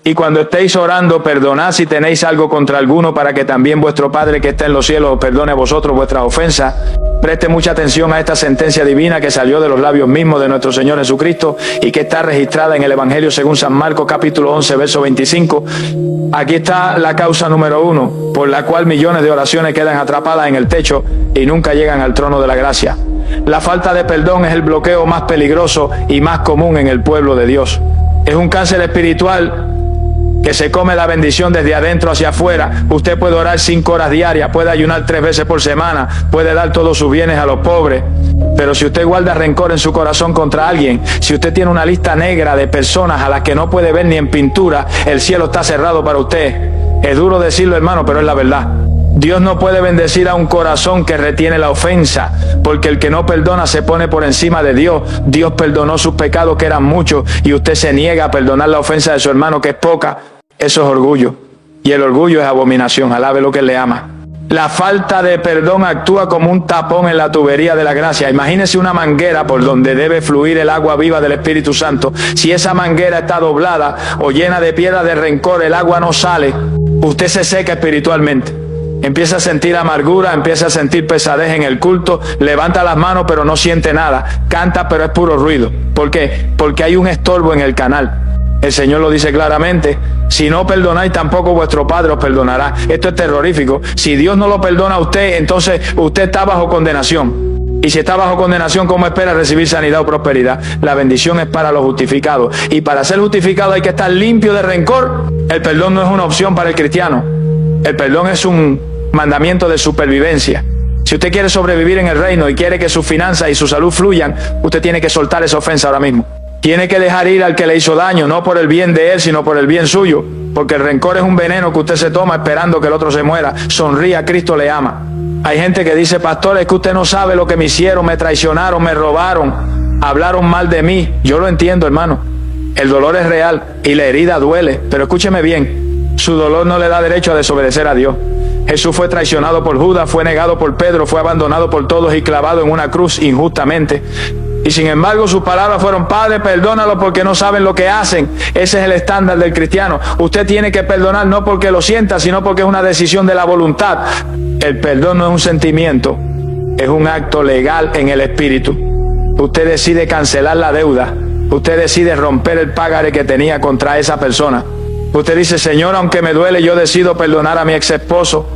Y cuando estéis orando, perdonad si tenéis algo contra alguno, para que también vuestro Padre que está en los cielos os perdone a vosotros vuestras ofensas. Preste mucha atención a esta sentencia divina que salió de los labios mismos de nuestro Señor Jesucristo y que está registrada en el Evangelio según San Marcos, capítulo 11, verso 25. Aquí está la causa número 1, por la cual millones de oraciones quedan atrapadas en el techo y nunca llegan al trono de la gracia. La falta de perdón es el bloqueo más peligroso y más común en el pueblo de Dios. Es un cáncer espiritual que se come la bendición desde adentro hacia afuera. Usted puede orar 5 horas diarias, puede ayunar 3 veces por semana, puede dar todos sus bienes a los pobres, pero si usted guarda rencor en su corazón contra alguien, si usted tiene una lista negra de personas a las que no puede ver ni en pintura, el cielo está cerrado para usted. Es duro decirlo, hermano, pero es la verdad. Dios no puede bendecir a un corazón que retiene la ofensa, porque el que no perdona se pone por encima de Dios. Dios perdonó sus pecados, que eran muchos, y usted se niega a perdonar la ofensa de su hermano, que es poca. Eso es orgullo, y el orgullo es abominación. Alabe lo que le ama. La falta de perdón actúa como un tapón en la tubería de la gracia. Imagínese una manguera por donde debe fluir el agua viva del Espíritu Santo. Si esa manguera está doblada o llena de piedra de rencor, el agua no sale. Usted se seca espiritualmente. Empieza a sentir amargura, empieza a sentir pesadez en el culto, levanta las manos pero no siente nada, canta pero es puro ruido. ¿Por qué? Porque hay un estorbo en el canal. El Señor lo dice claramente: si no perdonáis, tampoco vuestro Padre os perdonará. Esto es terrorífico. Si Dios no lo perdona a usted, entonces usted está bajo condenación. Y si está bajo condenación, ¿cómo espera recibir sanidad o prosperidad? La bendición es para los justificados. Y para ser justificado hay que estar limpio de rencor. El perdón no es una opción para el cristiano. El perdón es un mandamiento de supervivencia. Si usted quiere sobrevivir en el reino y quiere que sus finanzas y su salud fluyan, usted tiene que soltar esa ofensa ahora mismo. Tiene que dejar ir al que le hizo daño, no por el bien de él, sino por el bien suyo. Porque el rencor es un veneno que usted se toma esperando que el otro se muera. Sonría, Cristo le ama. Hay gente que dice: pastor, es que usted no sabe lo que me hicieron, me traicionaron, me robaron, hablaron mal de mí. Yo lo entiendo, hermano. El dolor es real y la herida duele. Pero escúcheme bien, su dolor no le da derecho a desobedecer a Dios. Jesús fue traicionado por Judas, fue negado por Pedro, fue abandonado por todos y clavado en una cruz injustamente. Y sin embargo sus palabras fueron: Padre, perdónalo porque no saben lo que hacen. Ese es el estándar del cristiano. Usted tiene que perdonar no porque lo sienta, sino porque es una decisión de la voluntad. El perdón no es un sentimiento, es un acto legal en el espíritu. Usted decide cancelar la deuda. Usted decide romper el pagaré que tenía contra esa persona. Usted dice: Señor, aunque me duele, yo decido perdonar a mi ex esposo.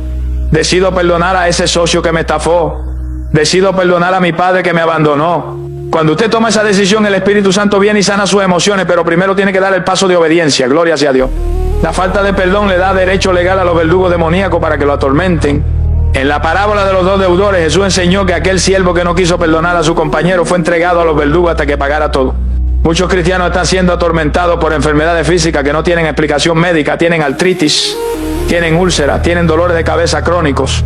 Decido perdonar a ese socio que me estafó. Decido perdonar a mi padre que me abandonó. Cuando usted toma esa decisión, el Espíritu Santo viene y sana sus emociones, pero primero tiene que dar el paso de obediencia. Gloria sea a Dios. La falta de perdón le da derecho legal a los verdugos demoníacos para que lo atormenten. En la parábola de los 2 deudores, Jesús enseñó que aquel siervo que no quiso perdonar a su compañero fue entregado a los verdugos hasta que pagara todo. Muchos cristianos están siendo atormentados por enfermedades físicas que no tienen explicación médica. Tienen artritis, tienen úlceras, tienen dolores de cabeza crónicos.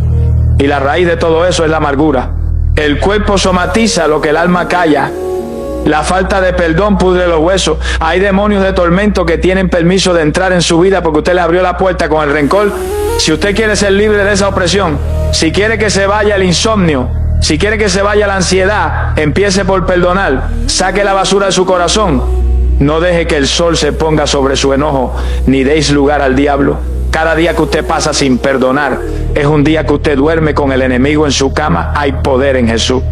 Y la raíz de todo eso es la amargura. El cuerpo somatiza lo que el alma calla. La falta de perdón pudre los huesos. Hay demonios de tormento que tienen permiso de entrar en su vida porque usted le abrió la puerta con el rencor. Si usted quiere ser libre de esa opresión, si quiere que se vaya el insomnio, si quiere que se vaya la ansiedad, empiece por perdonar. Saque la basura de su corazón. No deje que el sol se ponga sobre su enojo, ni deis lugar al diablo. Cada día que usted pasa sin perdonar es un día que usted duerme con el enemigo en su cama. Hay poder en Jesús.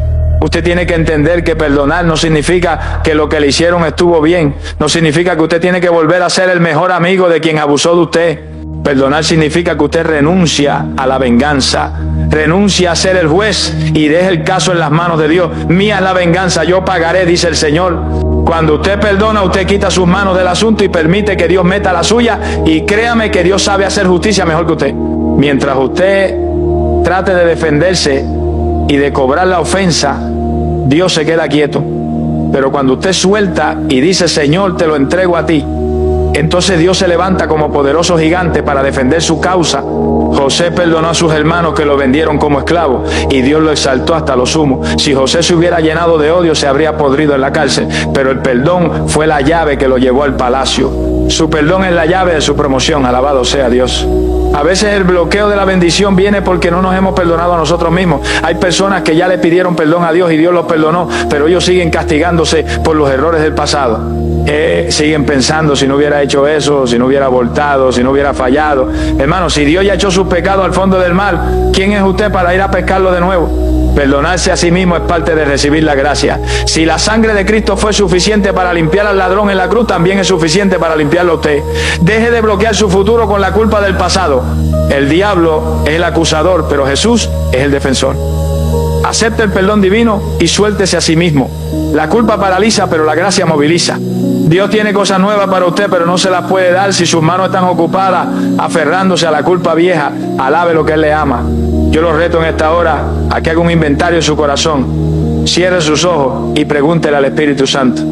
Usted tiene que entender que perdonar no significa que lo que le hicieron estuvo bien. No significa que usted tiene que volver a ser el mejor amigo de quien abusó de usted. Perdonar significa que usted renuncia a la venganza, renuncia a ser el juez y deje el caso en las manos de Dios. Mía es la venganza, yo pagaré, dice el Señor. Cuando usted perdona, usted quita sus manos del asunto y permite que Dios meta la suya. Y créame que Dios sabe hacer justicia mejor que usted. Mientras usted trate de defenderse y de cobrar la ofensa, Dios se queda quieto. Pero cuando usted suelta y dice: Señor, te lo entrego a ti, entonces Dios se levanta como poderoso gigante para defender su causa. José perdonó a sus hermanos que lo vendieron como esclavo y Dios lo exaltó hasta lo sumo. Si José se hubiera llenado de odio, se habría podrido en la cárcel, pero el perdón fue la llave que lo llevó al palacio. Su perdón es la llave de su promoción. Alabado sea Dios. A veces el bloqueo de la bendición viene porque no nos hemos perdonado a nosotros mismos. Hay personas que ya le pidieron perdón a Dios y Dios los perdonó, pero ellos siguen castigándose por los errores del pasado. siguen pensando si no hubiera hecho eso, si no hubiera abortado, si no hubiera fallado. Hermano, si Dios ya echó sus pecados al fondo del mar, ¿quién es usted para ir a pescarlo de nuevo? Perdonarse a sí mismo es parte de recibir la gracia. Si la sangre de Cristo fue suficiente para limpiar al ladrón en la cruz, también es suficiente para limpiarlo a usted. Deje de bloquear su futuro con la culpa del pasado. El diablo es el acusador, pero Jesús es el defensor. Acepte el perdón divino y suéltese a sí mismo. La culpa paraliza, pero la gracia moviliza. Dios tiene cosas nuevas para usted, pero no se las puede dar si sus manos están ocupadas aferrándose a la culpa vieja. Alabe lo que Él le ama. Yo lo reto en esta hora a que haga un inventario en su corazón. Cierre sus ojos y pregúntele al Espíritu Santo: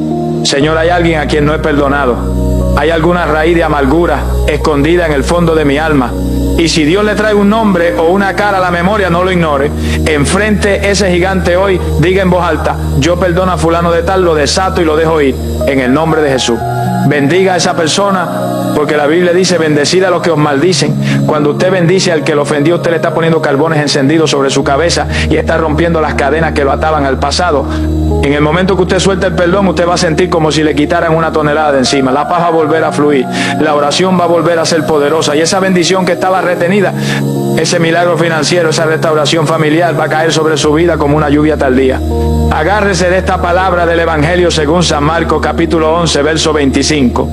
Señor, ¿hay alguien a quien no he perdonado? ¿Hay alguna raíz de amargura escondida en el fondo de mi alma? Y si Dios le trae un nombre o una cara a la memoria, no lo ignore. Enfrente ese gigante hoy, diga en voz alta: yo perdono a fulano de tal, lo desato y lo dejo ir en el nombre de Jesús. Bendiga a esa persona, porque la Biblia dice: bendecid a los que os maldicen. Cuando usted bendice al que lo ofendió, usted le está poniendo carbones encendidos sobre su cabeza y está rompiendo las cadenas que lo ataban al pasado. En el momento que usted suelta el perdón, usted va a sentir como si le quitaran una tonelada de encima. La paz va a volver a fluir, la oración va a volver a ser poderosa, y esa bendición que estaba retenida, ese milagro financiero, esa restauración familiar va a caer sobre su vida como una lluvia tardía. Agárrese de esta palabra del Evangelio según San Marcos capítulo 11 verso 25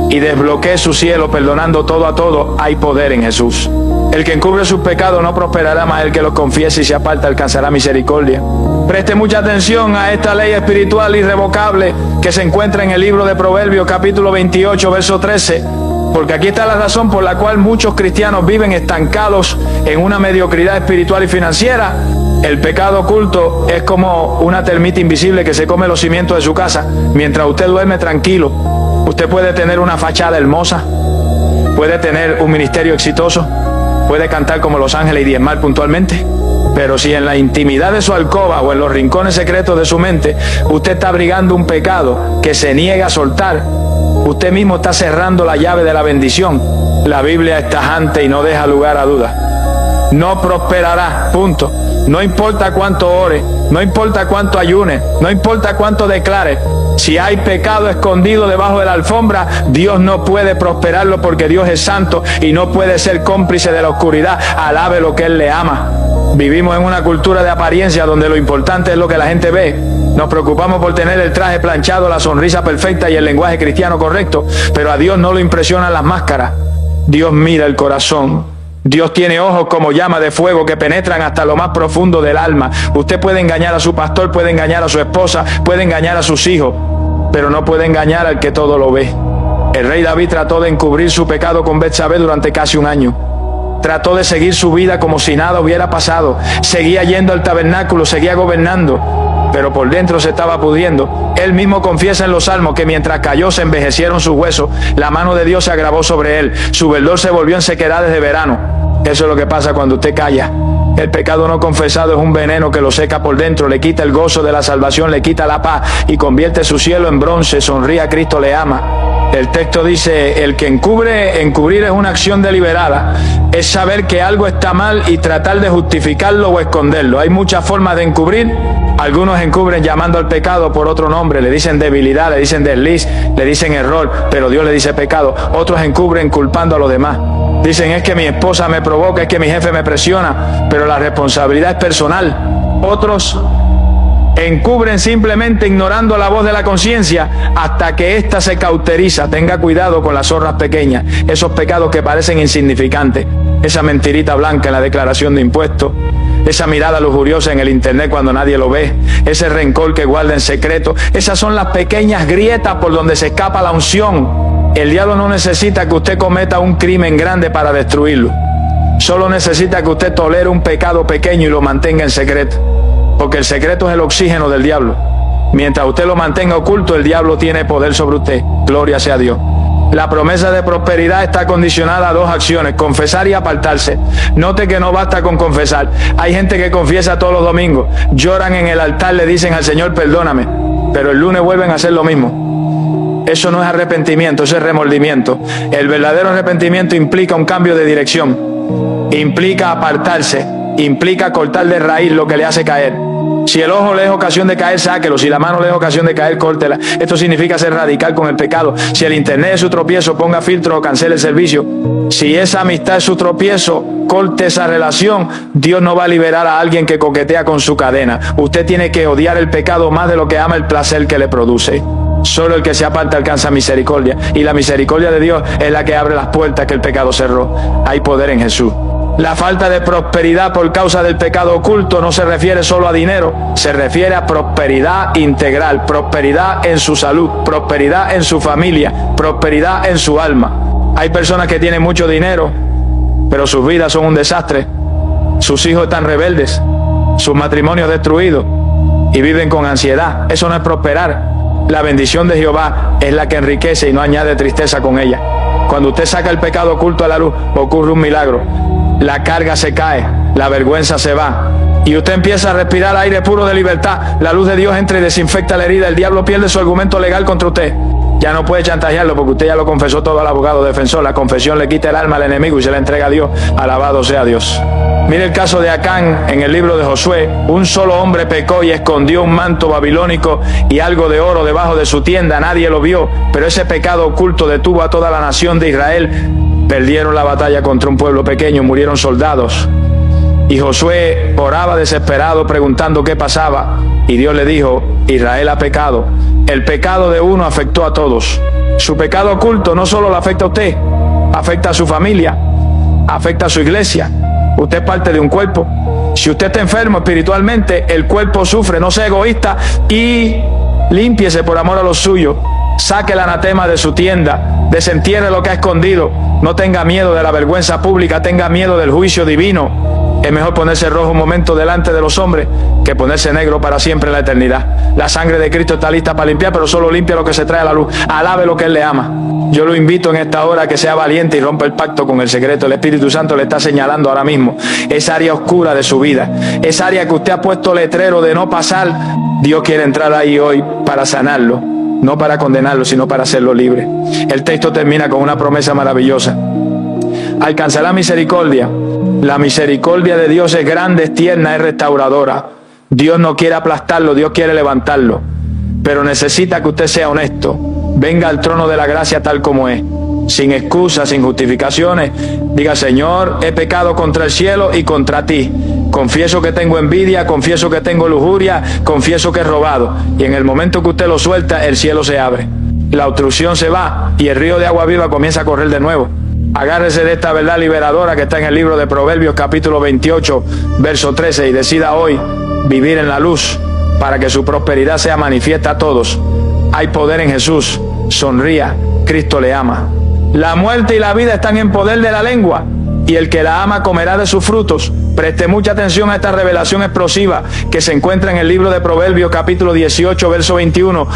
y desbloquee su cielo perdonando todo a todo. Hay poder en Jesús. El que encubre sus pecados no prosperará, mas el que los confiese y se aparta alcanzará misericordia. Preste mucha atención a esta ley espiritual irrevocable que se encuentra en el libro de Proverbios capítulo 28 verso 13, porque aquí está la razón por la cual muchos cristianos viven estancados en una mediocridad espiritual y financiera. El pecado oculto es como una termita invisible que se come los cimientos de su casa. Mientras usted duerme tranquilo, usted puede tener una fachada hermosa, puede tener un ministerio exitoso, puede cantar como los ángeles y diezmar puntualmente, pero si en la intimidad de su alcoba o en los rincones secretos de su mente usted está abrigando un pecado que se niega a soltar, usted mismo está cerrando la llave de la bendición. La Biblia es tajante y no deja lugar a dudas. No prosperará, punto. No importa cuánto ore, no importa cuánto ayune, no importa cuánto declare. Si hay pecado escondido debajo de la alfombra, Dios no puede prosperarlo, porque Dios es santo y no puede ser cómplice de la oscuridad. Alabe lo que Él le ama. Vivimos en una cultura de apariencia donde lo importante es lo que la gente ve. Nos preocupamos por tener el traje planchado, la sonrisa perfecta y el lenguaje cristiano correcto, pero a Dios no lo impresionan las máscaras. Dios mira el corazón. Dios tiene ojos como llamas de fuego que penetran hasta lo más profundo del alma. Usted puede engañar a su pastor, puede engañar a su esposa, puede engañar a sus hijos, pero no puede engañar al que todo lo ve. El rey David trató de encubrir su pecado con Betsabé durante casi un año. Trató de seguir su vida como si nada hubiera pasado. Seguía yendo al tabernáculo, seguía gobernando, pero por dentro se estaba pudriendo. Él mismo confiesa en los salmos que mientras cayó se envejecieron sus huesos, la mano de Dios se agravó sobre él, su verdor se volvió en sequedades de verano. Eso es lo que pasa cuando usted calla. El pecado no confesado es un veneno que lo seca por dentro, le quita el gozo de la salvación, le quita la paz y convierte su cielo en bronce. Sonríe, a Cristo le ama. El texto dice: el que encubrir es una acción deliberada, es saber que algo está mal y tratar de justificarlo o esconderlo. Hay muchas formas de encubrir. Algunos encubren llamando al pecado por otro nombre, le dicen debilidad, le dicen desliz, le dicen error, pero Dios le dice pecado. Otros encubren culpando a los demás. Dicen: es que mi esposa me provoca, es que mi jefe me presiona, pero la responsabilidad es personal. Otros encubren simplemente ignorando la voz de la conciencia hasta que ésta se cauteriza. Tenga cuidado con las zorras pequeñas, esos pecados que parecen insignificantes, esa mentirita blanca en la declaración de impuestos, esa mirada lujuriosa en el internet cuando nadie lo ve, ese rencor que guarda en secreto. Esas son las pequeñas grietas por donde se escapa la unción. El diablo no necesita que usted cometa un crimen grande para destruirlo. Solo necesita que usted tolere un pecado pequeño y lo mantenga en secreto, porque el secreto es el oxígeno del diablo. Mientras usted lo mantenga oculto, el diablo tiene poder sobre usted. Gloria sea a Dios. La promesa de prosperidad está condicionada a dos acciones: confesar y apartarse. Note que no basta con confesar. Hay gente que confiesa todos los domingos, lloran en el altar, le dicen al Señor perdóname, pero el lunes vuelven a hacer lo mismo. Eso no es arrepentimiento, eso es remordimiento. El verdadero arrepentimiento implica un cambio de dirección, implica apartarse, implica cortar de raíz lo que le hace caer. Si el ojo le es ocasión de caer, sáquelo. Si la mano le es ocasión de caer, córtela. Esto significa ser radical con el pecado. Si el internet es su tropiezo, ponga filtro o cancele el servicio. Si esa amistad es su tropiezo, corte esa relación. Dios no va a liberar a alguien que coquetea con su cadena. Usted tiene que odiar el pecado más de lo que ama el placer que le produce. Solo el que se aparta alcanza misericordia. Y la misericordia de Dios es la que abre las puertas que el pecado cerró. Hay poder en Jesús. La falta de prosperidad por causa del pecado oculto no se refiere solo a dinero, se refiere a prosperidad integral, prosperidad en su salud, prosperidad en su familia, prosperidad en su alma. Hay personas que tienen mucho dinero, pero sus vidas son un desastre. Sus hijos están rebeldes, sus matrimonios destruidos y viven con ansiedad. Eso no es prosperar. La bendición de Jehová es la que enriquece y no añade tristeza con ella. Cuando usted saca el pecado oculto a la luz, ocurre un milagro. La carga se cae, la vergüenza se va y usted empieza a respirar aire puro de libertad. La luz de Dios entra y desinfecta la herida. El diablo pierde su argumento legal contra usted. Ya no puede chantajearlo porque usted ya lo confesó todo al abogado defensor. La confesión le quita el alma al enemigo y se la entrega a Dios. Alabado sea Dios. Mire el caso de Acán en el libro de Josué. Un solo hombre pecó y escondió un manto babilónico y algo de oro debajo de su tienda. Nadie lo vio, pero ese pecado oculto detuvo a toda la nación de Israel. Perdieron la batalla contra un pueblo pequeño, murieron soldados. Y Josué oraba desesperado preguntando qué pasaba. Y Dios le dijo, Israel ha pecado. El pecado de uno afectó a todos. Su pecado oculto no solo lo afecta a usted, afecta a su familia, afecta a su iglesia. Usted es parte de un cuerpo. Si usted está enfermo espiritualmente, el cuerpo sufre. No sea egoísta y límpiese por amor a los suyos. Saque el anatema de su tienda, desentierre lo que ha escondido. No tenga miedo de la vergüenza pública, tenga miedo del juicio divino. Es mejor ponerse rojo un momento delante de los hombres que ponerse negro para siempre en la eternidad. La sangre de Cristo está lista para limpiar, pero solo limpia lo que se trae a la luz. Alabe lo que Él le ama. Yo lo invito en esta hora a que sea valiente y rompa el pacto con el secreto. El Espíritu Santo le está señalando ahora mismo esa área oscura de su vida, esa área que usted ha puesto letrero de no pasar. Dios quiere entrar ahí hoy para sanarlo. No para condenarlo, sino para hacerlo libre. El texto termina con una promesa maravillosa. Alcanzará misericordia. La misericordia de Dios es grande, es tierna, es restauradora. Dios no quiere aplastarlo, Dios quiere levantarlo. Pero necesita que usted sea honesto. Venga al trono de la gracia tal como es. Sin excusas, sin justificaciones. Diga, Señor, he pecado contra el cielo y contra ti. Confieso que tengo envidia, confieso que tengo lujuria, confieso que he robado. Y en el momento que usted lo suelta, el cielo se abre. La obstrucción se va y el río de agua viva comienza a correr de nuevo. Agárrese de esta verdad liberadora que está en el libro de Proverbios capítulo 28, verso 13 y decida hoy vivir en la luz para que su prosperidad sea manifiesta a todos. Hay poder en Jesús. Sonría, Cristo le ama. La muerte y la vida están en poder de la lengua y el que la ama comerá de sus frutos. Preste mucha atención a esta revelación explosiva que se encuentra en el libro de Proverbios capítulo 18, verso 21,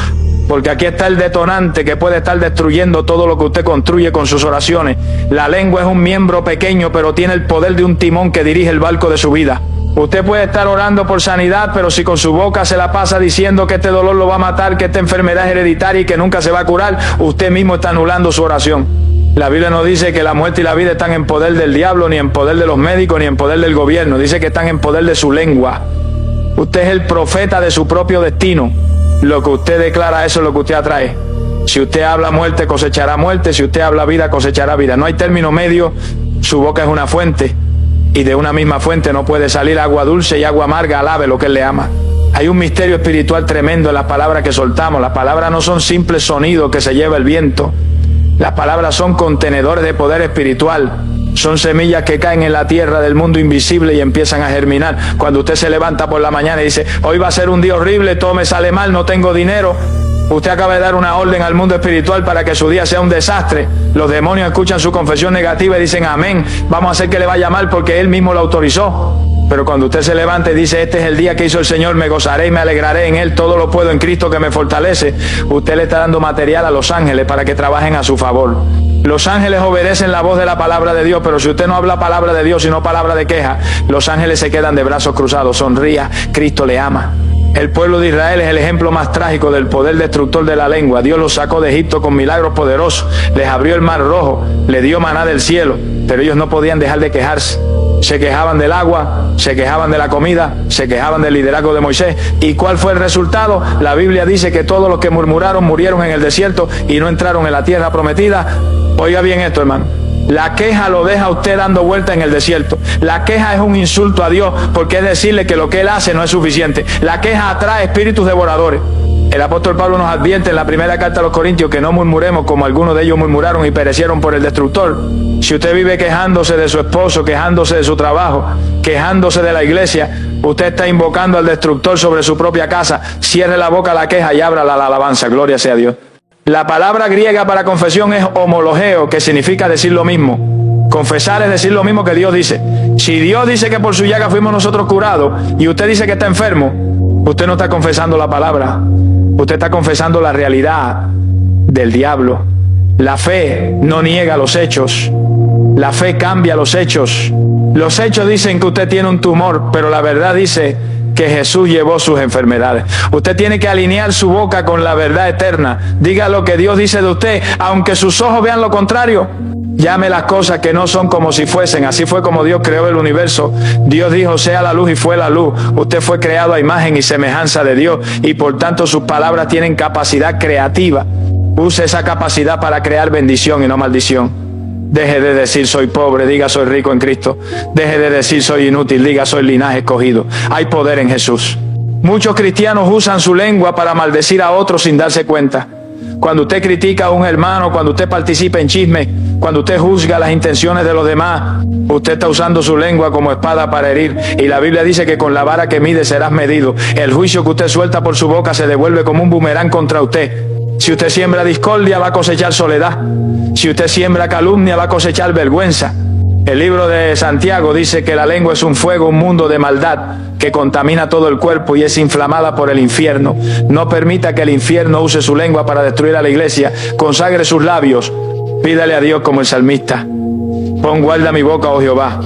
porque aquí está el detonante que puede estar destruyendo todo lo que usted construye con sus oraciones. La lengua es un miembro pequeño, pero tiene el poder de un timón que dirige el barco de su vida. Usted puede estar orando por sanidad, pero si con su boca se la pasa diciendo que este dolor lo va a matar, que esta enfermedad es hereditaria y que nunca se va a curar, usted mismo está anulando su oración. La Biblia no dice que la muerte y la vida están en poder del diablo, ni en poder de los médicos, ni en poder del gobierno. Dice que están en poder de su lengua. Usted es el profeta de su propio destino. Lo que usted declara, eso es lo que usted atrae. Si usted habla muerte, cosechará muerte. Si usted habla vida, cosechará vida. No hay término medio. Su boca es una fuente. Y de una misma fuente no puede salir agua dulce y agua amarga. Alabe lo que Él le ama. Hay un misterio espiritual tremendo en las palabras que soltamos. Las palabras no son simples sonidos que se lleva el viento. Las palabras son contenedores de poder espiritual. Son semillas que caen en la tierra del mundo invisible y empiezan a germinar. Cuando usted se levanta por la mañana y dice, hoy va a ser un día horrible, todo me sale mal, no tengo dinero. Usted acaba de dar una orden al mundo espiritual para que su día sea un desastre. Los demonios escuchan su confesión negativa y dicen, amén, vamos a hacer que le vaya mal porque Él mismo lo autorizó. Pero cuando usted se levanta y dice, este es el día que hizo el Señor, me gozaré y me alegraré en Él, todo lo puedo en Cristo que me fortalece, usted le está dando material a los ángeles para que trabajen a su favor. Los ángeles obedecen la voz de la palabra de Dios, pero si usted no habla palabra de Dios, sino palabra de queja, los ángeles se quedan de brazos cruzados. Sonría, Cristo le ama. El pueblo de Israel es el ejemplo más trágico del poder destructor de la lengua. Dios los sacó de Egipto con milagros poderosos, les abrió el mar rojo, le dio maná del cielo, pero ellos no podían dejar de quejarse. Se quejaban del agua, se quejaban de la comida, se quejaban del liderazgo de Moisés. ¿Y cuál fue el resultado? La Biblia dice que todos los que murmuraron murieron en el desierto y no entraron en la tierra prometida. Oiga bien esto, hermano. La queja lo deja a usted dando vuelta en el desierto. La queja es un insulto a Dios, porque es decirle que lo que Él hace no es suficiente. La queja atrae espíritus devoradores. El apóstol Pablo nos advierte en la primera carta a los Corintios que no murmuremos como algunos de ellos murmuraron y perecieron por el destructor. Si usted vive quejándose de su esposo, quejándose de su trabajo, quejándose de la iglesia, usted está invocando al destructor sobre su propia casa. Cierre la boca a la queja y abra la alabanza. Gloria sea a Dios. La palabra griega para confesión es homologeo, que significa decir lo mismo. Confesar es decir lo mismo que Dios dice. Si Dios dice que por su llaga fuimos nosotros curados y usted dice que está enfermo, usted no está confesando la palabra. Usted está confesando la realidad del diablo. La fe no niega los hechos. La fe cambia los hechos. Los hechos dicen que usted tiene un tumor, pero la verdad dice que Jesús llevó sus enfermedades. Usted tiene que alinear su boca con la verdad eterna. Diga lo que Dios dice de usted, aunque sus ojos vean lo contrario. Llame las cosas que no son como si fuesen. Así fue como Dios creó el universo. Dios dijo, sea la luz, y fue la luz. Usted fue creado a imagen y semejanza de Dios, y por tanto sus palabras tienen capacidad creativa. Use esa capacidad para crear bendición y no maldición. Deje de decir soy pobre, diga soy rico en Cristo. Deje de decir soy inútil, diga soy linaje escogido. Hay poder en Jesús. Muchos cristianos usan su lengua para maldecir a otros sin darse cuenta. Cuando usted critica a un hermano, cuando usted participa en chisme, cuando usted juzga las intenciones de los demás, usted está usando su lengua como espada para herir. Y la Biblia dice que con la vara que mide serás medido. El juicio que usted suelta por su boca se devuelve como un boomerang contra usted. Si usted siembra discordia, va a cosechar soledad. Si usted siembra calumnia, va a cosechar vergüenza. El libro de Santiago dice que la lengua es un fuego, un mundo de maldad que contamina todo el cuerpo y es inflamada por el infierno. No permita que el infierno use su lengua para destruir a la iglesia. Consagre sus labios. Pídale a Dios como el salmista. Pon guarda mi boca, oh Jehová.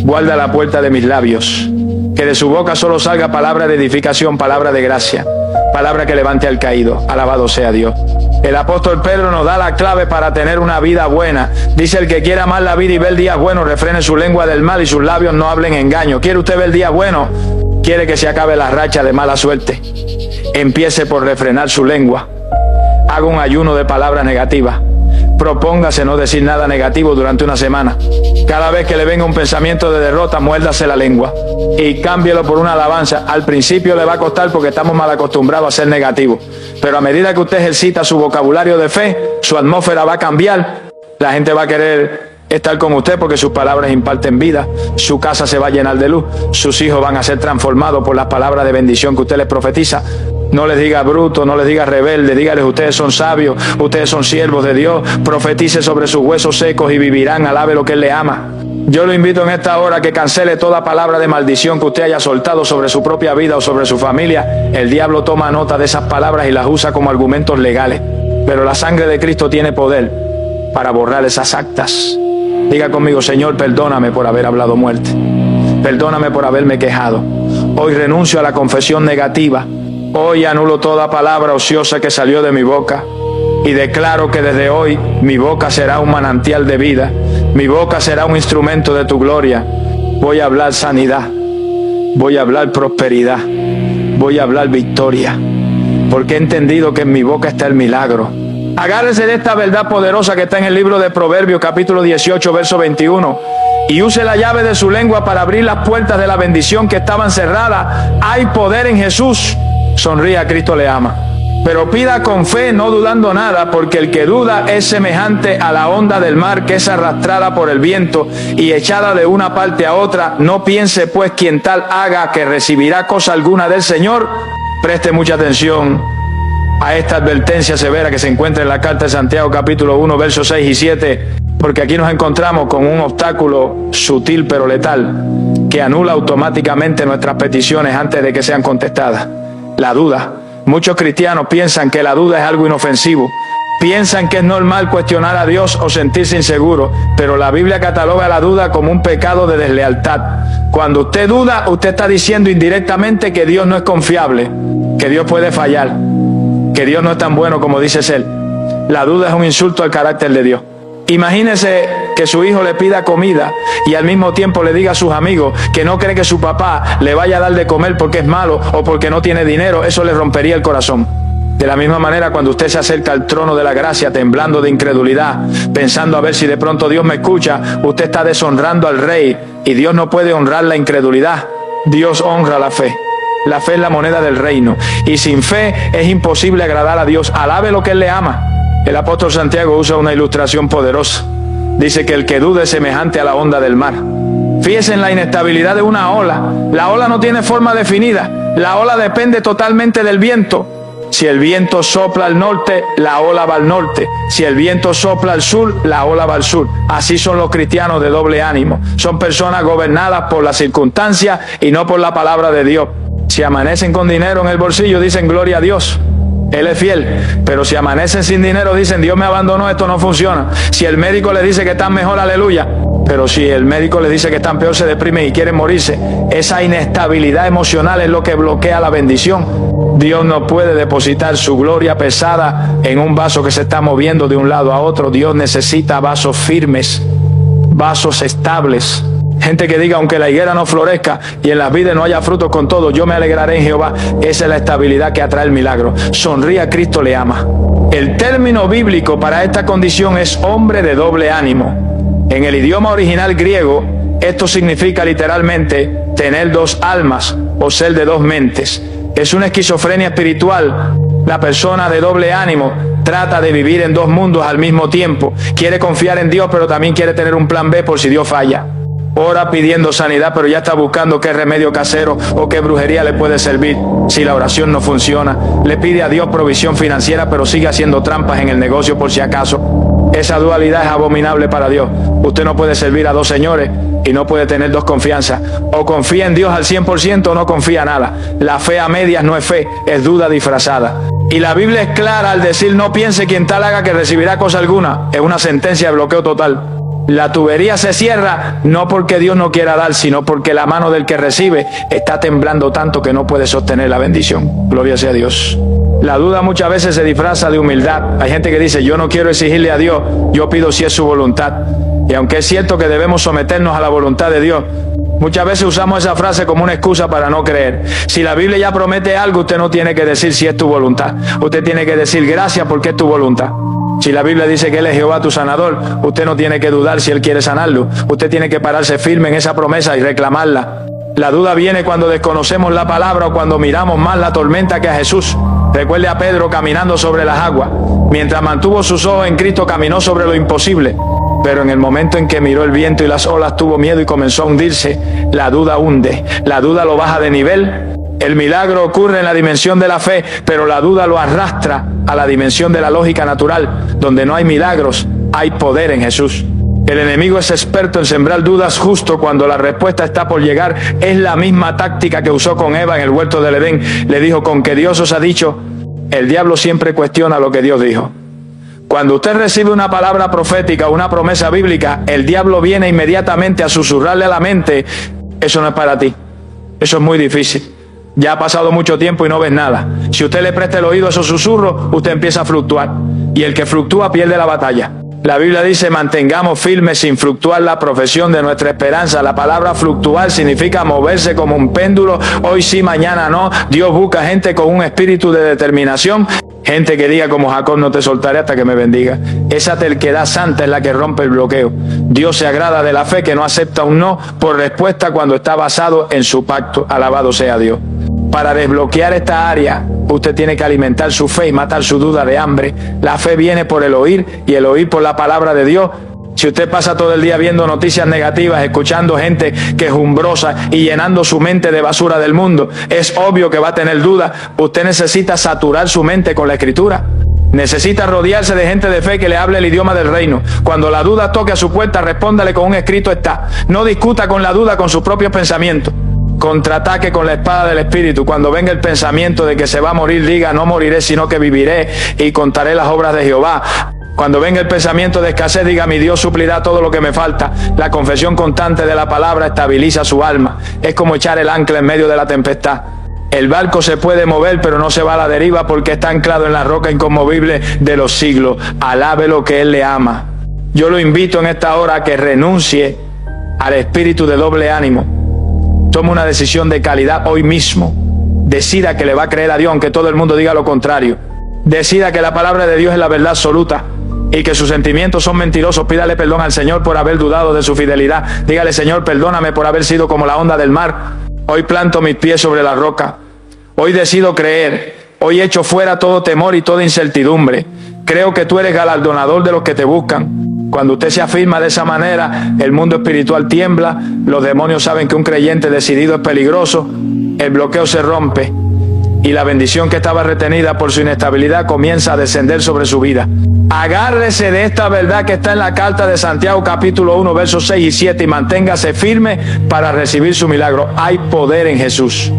Guarda la puerta de mis labios. Que de su boca solo salga palabra de edificación, palabra de gracia, palabra que levante al caído. Alabado sea Dios. El apóstol Pedro nos da la clave para tener una vida buena. Dice, el que quiera amar la vida y ver días buenos, refrene su lengua del mal y sus labios no hablen engaño. ¿Quiere usted ver días buenos? ¿Quiere que se acabe la racha de mala suerte? Empiece por refrenar su lengua. Haga un ayuno de palabras negativas. Propóngase no decir nada negativo durante una semana. Cada vez que le venga un pensamiento de derrota, muérdase la lengua y cámbielo por una alabanza. Al principio le va a costar porque estamos mal acostumbrados a ser negativos, pero a medida que usted ejercita su vocabulario de fe, su atmósfera va a cambiar. La gente va a querer estar con usted porque sus palabras imparten vida. Su casa se va a llenar de luz. Sus hijos van a ser transformados por las palabras de bendición que usted les profetiza. No les diga bruto, no les diga rebelde, dígales ustedes son sabios, ustedes son siervos de Dios. Profetice sobre sus huesos secos y vivirán. Alabe lo que Él le ama. Yo lo invito en esta hora a que cancele toda palabra de maldición que usted haya soltado sobre su propia vida o sobre su familia. El diablo toma nota de esas palabras y las usa como argumentos legales, pero la sangre de Cristo tiene poder para borrar esas actas. Diga conmigo, Señor, perdóname por haber hablado muerte. Perdóname por haberme quejado. Hoy renuncio a la confesión negativa. Hoy anulo toda palabra ociosa que salió de mi boca y declaro que desde hoy mi boca será un manantial de vida. Mi boca será un instrumento de tu gloria. Voy a hablar sanidad. Voy a hablar prosperidad. Voy a hablar victoria. Porque he entendido que en mi boca está el milagro. Agárrese de esta verdad poderosa que está en el libro de Proverbios, capítulo 18, verso 21. Y use la llave de su lengua para abrir las puertas de la bendición que estaban cerradas. Hay poder en Jesús. Sonría, Cristo le ama. Pero pida con fe, no dudando nada, porque el que duda es semejante a la onda del mar que es arrastrada por el viento y echada de una parte a otra. No piense pues quien tal haga que recibirá cosa alguna del Señor. Preste mucha atención a esta advertencia severa que se encuentra en la carta de Santiago, capítulo 1, versos 6 y 7, porque aquí nos encontramos con un obstáculo sutil pero letal que anula automáticamente nuestras peticiones antes de que sean contestadas. La duda. Muchos cristianos piensan que la duda es algo inofensivo. Piensan que es normal cuestionar a Dios o sentirse inseguro, pero la Biblia cataloga la duda como un pecado de deslealtad. Cuando usted duda, usted está diciendo indirectamente que Dios no es confiable, que Dios puede fallar, que Dios no es tan bueno como dice ser. La duda es un insulto al carácter de Dios. Imagínese que su hijo le pida comida y al mismo tiempo le diga a sus amigos que no cree que su papá le vaya a dar de comer porque es malo o porque no tiene dinero, eso le rompería el corazón. De la misma manera, cuando usted se acerca al trono de la gracia temblando de incredulidad, pensando a ver si de pronto Dios me escucha, usted está deshonrando al Rey y Dios no puede honrar la incredulidad. Dios honra la fe. La fe es la moneda del reino y sin fe es imposible agradar a Dios. Alabe lo que Él le ama. El apóstol Santiago usa una ilustración poderosa. Dice que el que dude es semejante a la onda del mar. Fíjese en la inestabilidad de una ola. La ola no tiene forma definida. La ola depende totalmente del viento. Si el viento sopla al norte, la ola va al norte. Si el viento sopla al sur, la ola va al sur. Así son los cristianos de doble ánimo. Son personas gobernadas por las circunstancias y no por la palabra de Dios. Si amanecen con dinero en el bolsillo, dicen gloria a Dios. Él es fiel. Pero si amanecen sin dinero, dicen Dios me abandonó, esto no funciona. Si el médico les dice que están mejor, aleluya. Pero si el médico les dice que están peor, se deprimen y quieren morirse. Esa inestabilidad emocional es lo que bloquea la bendición. Dios no puede depositar su gloria pesada en un vaso que se está moviendo de un lado a otro. Dios necesita vasos firmes, vasos estables. Gente que diga, aunque la higuera no florezca y en las vides no haya frutos, con todo yo me alegraré en Jehová. Esa es la estabilidad que atrae el milagro. Sonríe, a Cristo le ama. El término bíblico para esta condición es hombre de doble ánimo. En el idioma original griego, esto significa literalmente tener dos almas o ser de dos mentes. Es una esquizofrenia espiritual. La persona de doble ánimo trata de vivir en dos mundos al mismo tiempo. Quiere confiar en Dios, pero también quiere tener un plan B por si Dios falla. Ora pidiendo sanidad, pero ya está buscando qué remedio casero o qué brujería le puede servir si la oración no funciona. Le pide a Dios provisión financiera, pero sigue haciendo trampas en el negocio por si acaso. Esa dualidad es abominable para Dios. Usted no puede servir a dos señores y no puede tener dos confianzas. O confía en Dios al 100% o no confía nada. La fe a medias no es fe, es duda disfrazada. Y la Biblia es clara al decir no piense quien tal haga que recibirá cosa alguna. Es una sentencia de bloqueo total. La tubería se cierra no porque Dios no quiera dar, sino porque la mano del que recibe está temblando tanto que no puede sostener la bendición. Gloria sea a Dios. La duda muchas veces se disfraza de humildad. Hay gente que dice, yo no quiero exigirle a Dios, yo pido si es su voluntad. Y aunque es cierto que debemos someternos a la voluntad de Dios, muchas veces usamos esa frase como una excusa para no creer. Si la Biblia ya promete algo, usted no tiene que decir si es tu voluntad. Usted tiene que decir gracias porque es tu voluntad. Si la Biblia dice que Él es Jehová tu sanador, usted no tiene que dudar si Él quiere sanarlo. Usted tiene que pararse firme en esa promesa y reclamarla. La duda viene cuando desconocemos la palabra o cuando miramos más la tormenta que a Jesús. Recuerde a Pedro caminando sobre las aguas. Mientras mantuvo sus ojos en Cristo, caminó sobre lo imposible. Pero en el momento en que miró el viento y las olas, tuvo miedo y comenzó a hundirse. La duda hunde, la duda lo baja de nivel. El milagro ocurre en la dimensión de la fe, pero la duda lo arrastra a la dimensión de la lógica natural. Donde no hay milagros, hay poder en Jesús. El enemigo es experto en sembrar dudas justo cuando la respuesta está por llegar. Es la misma táctica que usó con Eva en el huerto del Edén. Le dijo, con que Dios os ha dicho. El diablo siempre cuestiona lo que Dios dijo. Cuando usted recibe una palabra profética o una promesa bíblica, el diablo viene inmediatamente a susurrarle a la mente, eso no es para ti, eso es muy difícil. Ya ha pasado mucho tiempo y no ves nada. Si usted le presta el oído a esos susurros, usted empieza a fluctuar. Y el que fluctúa pierde la batalla. La Biblia dice, mantengamos firmes sin fluctuar la profesión de nuestra esperanza. La palabra fluctuar significa moverse como un péndulo. Hoy sí, mañana no. Dios busca gente con un espíritu de determinación. Gente que diga como Jacob, no te soltaré hasta que me bendiga. Esa terquedad santa es la que rompe el bloqueo. Dios se agrada de la fe que no acepta un no por respuesta cuando está basado en su pacto. Alabado sea Dios. Para desbloquear esta área, usted tiene que alimentar su fe y matar su duda de hambre. La fe viene por el oír y el oír por la palabra de Dios. Si usted pasa todo el día viendo noticias negativas, escuchando gente quejumbrosa y llenando su mente de basura del mundo, es obvio que va a tener dudas. Usted necesita saturar su mente con la Escritura. Necesita rodearse de gente de fe que le hable el idioma del reino. Cuando la duda toque a su puerta, respóndale con un escrito está. No discuta con la duda con sus propios pensamientos. Contraataque con la espada del Espíritu. Cuando venga el pensamiento de que se va a morir, diga, no moriré, sino que viviré y contaré las obras de Jehová. Cuando venga el pensamiento de escasez, diga, mi Dios suplirá todo lo que me falta. La confesión constante de la palabra estabiliza su alma. Es como echar el ancla en medio de la tempestad. El barco se puede mover, pero no se va a la deriva porque está anclado en la roca inconmovible de los siglos. Alabe lo que Él le ama. Yo lo invito en esta hora a que renuncie al espíritu de doble ánimo. Tome una decisión de calidad hoy mismo. Decida que le va a creer a Dios aunque todo el mundo diga lo contrario. Decida que la palabra de Dios es la verdad absoluta y que sus sentimientos son mentirosos. Pídale perdón al Señor por haber dudado de su fidelidad. Dígale: Señor, perdóname por haber sido como la onda del mar. Hoy planto mis pies sobre la roca. Hoy decido creer. Hoy echo fuera todo temor y toda incertidumbre. Creo que tú eres galardonador de los que te buscan. Cuando usted se afirma de esa manera, el mundo espiritual tiembla, los demonios saben que un creyente decidido es peligroso, el bloqueo se rompe y la bendición que estaba retenida por su inestabilidad comienza a descender sobre su vida. Agárrese de esta verdad que está en la carta de Santiago capítulo 1 versos 6 y 7 y manténgase firme para recibir su milagro. Hay poder en Jesús.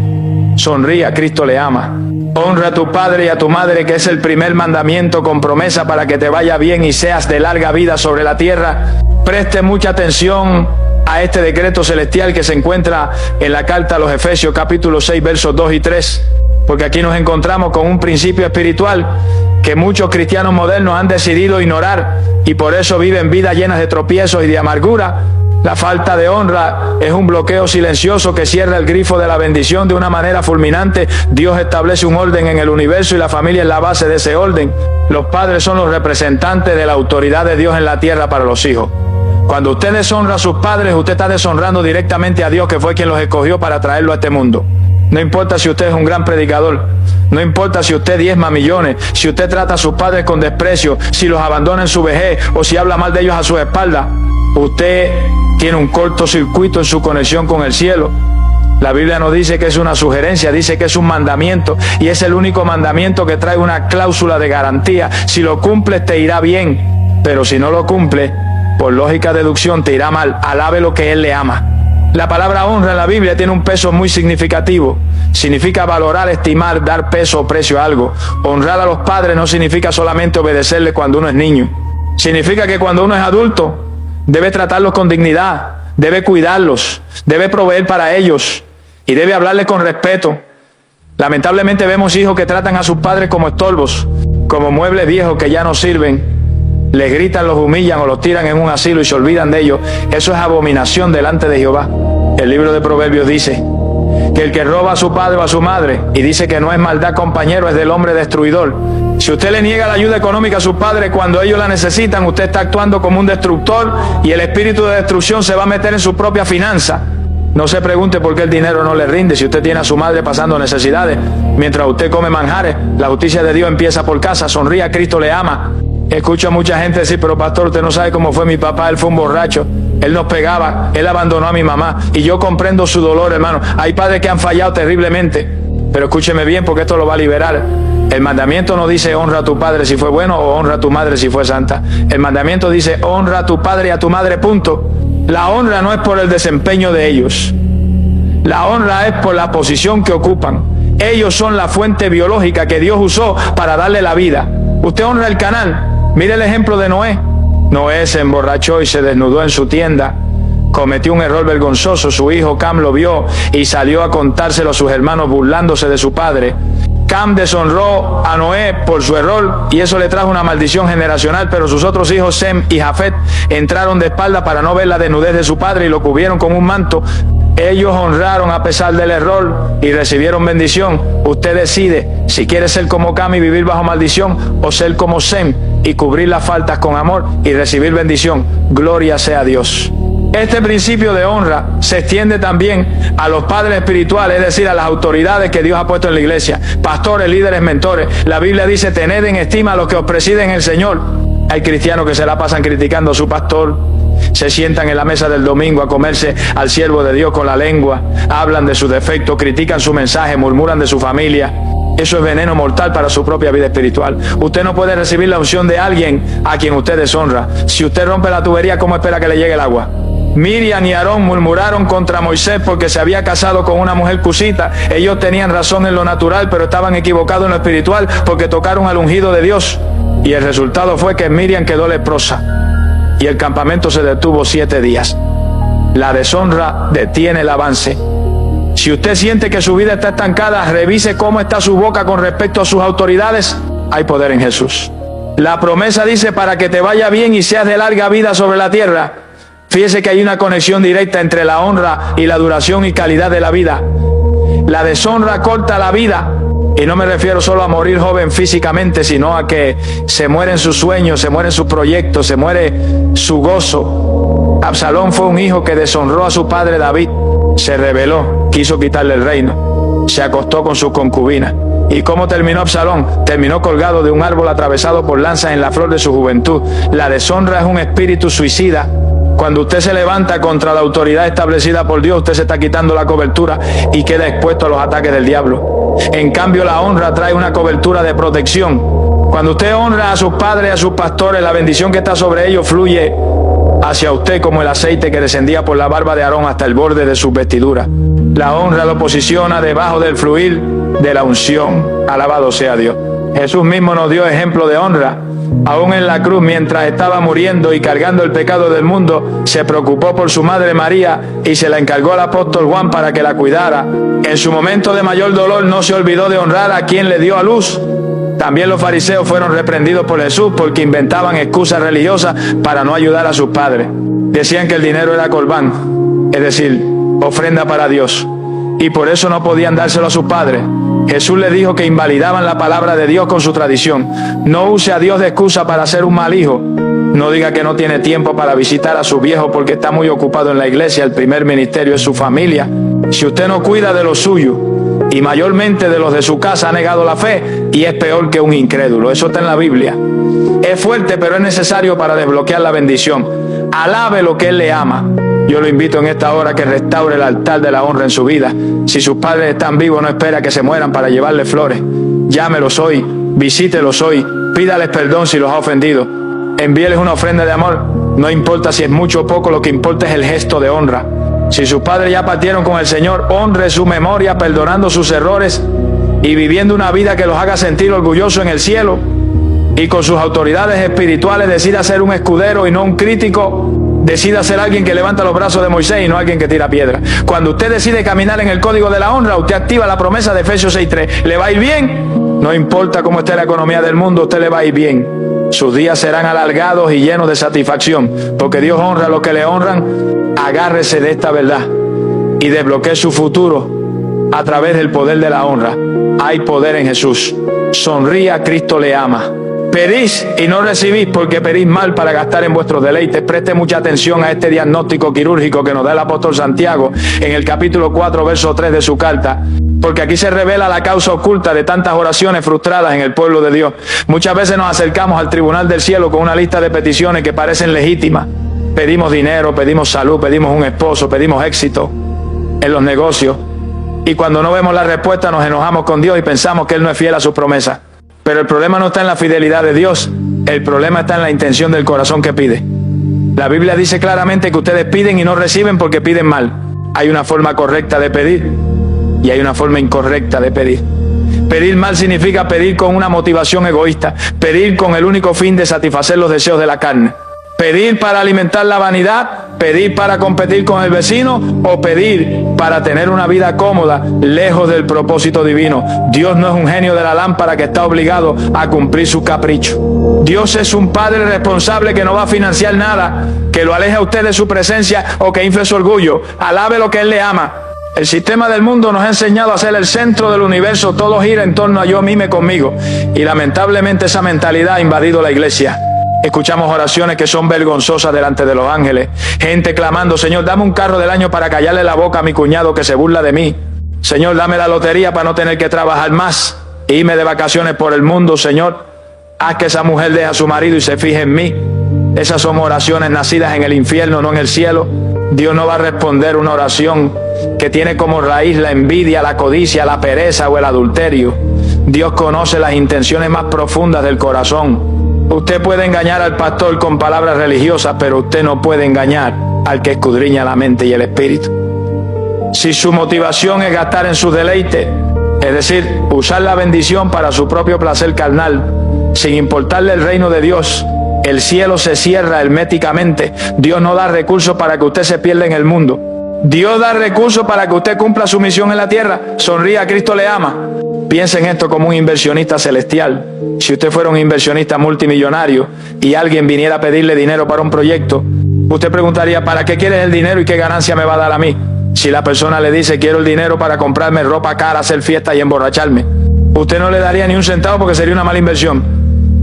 Sonría, Cristo le ama. Honra a tu padre y a tu madre, que es el primer mandamiento con promesa para que te vaya bien y seas de larga vida sobre la tierra. Preste mucha atención a este decreto celestial que se encuentra en la carta a los Efesios capítulo 6 versos 2 y 3, porque aquí nos encontramos con un principio espiritual que muchos cristianos modernos han decidido ignorar y por eso viven vidas llenas de tropiezos y de amargura. La falta de honra es un bloqueo silencioso que cierra el grifo de la bendición de una manera fulminante. Dios establece un orden en el universo y la familia es la base de ese orden. Los padres son los representantes de la autoridad de Dios en la tierra para los hijos. Cuando usted deshonra a sus padres, usted está deshonrando directamente a Dios, que fue quien los escogió para traerlo a este mundo. No importa si usted es un gran predicador, no importa si usted diezma millones, si usted trata a sus padres con desprecio, si los abandona en su vejez o si habla mal de ellos a sus espaldas, usted tiene un cortocircuito en su conexión con el cielo. La Biblia no dice que es una sugerencia, dice que es un mandamiento, y es el único mandamiento que trae una cláusula de garantía. Si lo cumples te irá bien, pero si no lo cumples, por lógica de deducción te irá mal. Alabe lo que Él le ama. La palabra honra en la Biblia tiene un peso muy significativo. Significa valorar, estimar, dar peso o precio a algo. Honrar a los padres no significa solamente obedecerles cuando uno es niño. Significa que cuando uno es adulto, debe tratarlos con dignidad, debe cuidarlos, debe proveer para ellos y debe hablarles con respeto. Lamentablemente vemos hijos que tratan a sus padres como estorbos, como muebles viejos que ya no sirven. Les gritan, los humillan o los tiran en un asilo y se olvidan de ellos. Eso es abominación delante de Jehová. El libro de Proverbios dice que el que roba a su padre o a su madre y dice que no es maldad, compañero, es del hombre destruidor. Si usted le niega la ayuda económica a sus padres cuando ellos la necesitan, usted está actuando como un destructor y el espíritu de destrucción se va a meter en su propia finanza. No se pregunte por qué el dinero no le rinde si usted tiene a su madre pasando necesidades. Mientras usted come manjares, la justicia de Dios empieza por casa. Sonría, Cristo le ama. Escucho a mucha gente decir: pero pastor, usted no sabe cómo fue mi papá, él fue un borracho, él nos pegaba, él abandonó a mi mamá. Y yo comprendo su dolor, hermano. Hay padres que han fallado terriblemente, pero escúcheme bien porque esto lo va a liberar. El mandamiento no dice honra a tu padre si fue bueno o honra a tu madre si fue santa. El mandamiento dice honra a tu padre y a tu madre, punto. La honra no es por el desempeño de ellos, la honra es por la posición que ocupan. Ellos son la fuente biológica que Dios usó para darle la vida. Usted honra el canal. Mire el ejemplo de Noé. Noé se emborrachó y se desnudó en su tienda. Cometió un error vergonzoso. Su hijo Cam lo vio y salió a contárselo a sus hermanos burlándose de su padre. Cam deshonró a Noé por su error y eso le trajo una maldición generacional, pero sus otros hijos Sem y Jafet entraron de espalda para no ver la desnudez de su padre y lo cubrieron con un manto. Ellos honraron a pesar del error y recibieron bendición. Usted decide si quiere ser como Cam y vivir bajo maldición o ser como Sem y cubrir las faltas con amor y recibir bendición. Gloria sea a Dios. Este principio de honra se extiende también a los padres espirituales, es decir, a las autoridades que Dios ha puesto en la iglesia, pastores, líderes, mentores. La Biblia dice: tened en estima a los que os presiden el Señor. Hay cristianos que se la pasan criticando a su pastor, se sientan en la mesa del domingo a comerse al siervo de Dios con la lengua, hablan de sus defectos, critican su mensaje, murmuran de su familia. Eso es veneno mortal para su propia vida espiritual. Usted no puede recibir la unción de alguien a quien usted deshonra. Si usted rompe la tubería, ¿cómo espera que le llegue el agua? Miriam y Aarón murmuraron contra Moisés porque se había casado con una mujer cusita. Ellos tenían razón en lo natural, pero estaban equivocados en lo espiritual porque tocaron al ungido de Dios. Y el resultado fue que Miriam quedó leprosa y el campamento se detuvo 7 días. La deshonra detiene el avance. Si usted siente que su vida está estancada, revise cómo está su boca con respecto a sus autoridades. Hay poder en Jesús. La promesa dice para que te vaya bien y seas de larga vida sobre la tierra. Fíjese que hay una conexión directa entre la honra y la duración y calidad de la vida. La deshonra corta la vida. Y no me refiero solo a morir joven físicamente, sino a que se mueren sus sueños, se mueren sus proyectos, se muere su gozo. Absalón fue un hijo que deshonró a su padre David. Se rebeló, quiso quitarle el reino. Se acostó con sus concubinas. ¿Y cómo terminó Absalón? Terminó colgado de un árbol atravesado por lanzas en la flor de su juventud. La deshonra es un espíritu suicida. Cuando usted se levanta contra la autoridad establecida por Dios, usted se está quitando la cobertura y queda expuesto a los ataques del diablo. En cambio, la honra trae una cobertura de protección. Cuando usted honra a sus padres, a sus pastores, la bendición que está sobre ellos fluye hacia usted como el aceite que descendía por la barba de Aarón hasta el borde de sus vestiduras. La honra lo posiciona debajo del fluir de la unción. Alabado sea Dios. Jesús mismo nos dio ejemplo de honra. Aún en la cruz, mientras estaba muriendo y cargando el pecado del mundo, se preocupó por su madre María y se la encargó al apóstol Juan para que la cuidara. En su momento de mayor dolor no se olvidó de honrar a quien le dio a luz. También los fariseos fueron reprendidos por Jesús porque inventaban excusas religiosas para no ayudar a sus padres. Decían que el dinero era corbán, es decir, ofrenda para Dios, y por eso no podían dárselo a sus padres. Jesús les dijo que invalidaban la palabra de Dios con su tradición. No use a Dios de excusa para ser un mal hijo. No diga que no tiene tiempo para visitar a su viejo porque está muy ocupado en la iglesia. El primer ministerio es su familia. Si usted no cuida de lo suyo, y mayormente de los de su casa, ha negado la fe y es peor que un incrédulo. Eso está en la Biblia. Es fuerte, pero es necesario para desbloquear la bendición. Alabe lo que Él le ama. Yo lo invito en esta hora a que restaure el altar de la honra en su vida. Si sus padres están vivos, no espera que se mueran para llevarle flores. Llámelos hoy, visítelos hoy, pídales perdón si los ha ofendido. Envíeles una ofrenda de amor. No importa si es mucho o poco, lo que importa es el gesto de honra. Si sus padres ya partieron con el Señor, honre su memoria perdonando sus errores y viviendo una vida que los haga sentir orgullosos en el cielo. Y con sus autoridades espirituales decida ser un escudero y no un crítico. Decida ser alguien que levanta los brazos de Moisés y no alguien que tira piedra. Cuando usted decide caminar en el código de la honra, usted activa la promesa de Efesios 6:3. ¿Le va a ir bien? No importa cómo esté la economía del mundo, usted le va a ir bien. Sus días serán alargados y llenos de satisfacción, porque Dios honra a los que le honran. Agárrese de esta verdad y desbloquee su futuro a través del poder de la honra. Hay poder en Jesús. Sonría, Cristo le ama. Pedís y no recibís porque pedís mal para gastar en vuestros deleites. Preste mucha atención a este diagnóstico quirúrgico que nos da el apóstol Santiago en el capítulo 4, verso 3 de su carta. Porque aquí se revela la causa oculta de tantas oraciones frustradas en el pueblo de Dios. Muchas veces nos acercamos al tribunal del cielo con una lista de peticiones que parecen legítimas. Pedimos dinero, pedimos salud, pedimos un esposo, pedimos éxito en los negocios. Y cuando no vemos la respuesta nos enojamos con Dios y pensamos que Él no es fiel a sus promesas. Pero el problema no está en la fidelidad de Dios, el problema está en la intención del corazón que pide. La Biblia dice claramente que ustedes piden y no reciben porque piden mal. Hay una forma correcta de pedir y hay una forma incorrecta de pedir. Pedir mal significa pedir con una motivación egoísta, pedir con el único fin de satisfacer los deseos de la carne. Pedir para alimentar la vanidad, pedir para competir con el vecino o pedir para tener una vida cómoda, lejos del propósito divino. Dios no es un genio de la lámpara que está obligado a cumplir su capricho. Dios es un padre responsable que no va a financiar nada que lo aleje a usted de su presencia o que infle su orgullo. Alabe lo que Él le ama. El sistema del mundo nos ha enseñado a ser el centro del universo, todo gira en torno a yo, mime, conmigo. Y lamentablemente esa mentalidad ha invadido la iglesia. Escuchamos oraciones que son vergonzosas delante de los ángeles. Gente clamando, Señor, dame un carro del año para callarle la boca a mi cuñado que se burla de mí. Señor, dame la lotería para no tener que trabajar más. Irme de vacaciones por el mundo, Señor. Haz que esa mujer deje a su marido y se fije en mí. Esas son oraciones nacidas en el infierno, no en el cielo. Dios no va a responder una oración que tiene como raíz la envidia, la codicia, la pereza o el adulterio. Dios conoce las intenciones más profundas del corazón. Usted puede engañar al pastor con palabras religiosas, pero usted no puede engañar al que escudriña la mente y el espíritu. Si su motivación es gastar en sus deleites, es decir, usar la bendición para su propio placer carnal, sin importarle el reino de Dios, el cielo se cierra herméticamente. Dios no da recursos para que usted se pierda en el mundo. Dios da recursos para que usted cumpla su misión en la tierra. Sonría, Cristo le ama. Piensa en esto como un inversionista celestial. Si usted fuera un inversionista multimillonario y alguien viniera a pedirle dinero para un proyecto, usted preguntaría, ¿para qué quieres el dinero y qué ganancia me va a dar a mí? Si la persona le dice, quiero el dinero para comprarme ropa cara, hacer fiesta y emborracharme, usted no le daría ni un centavo porque sería una mala inversión.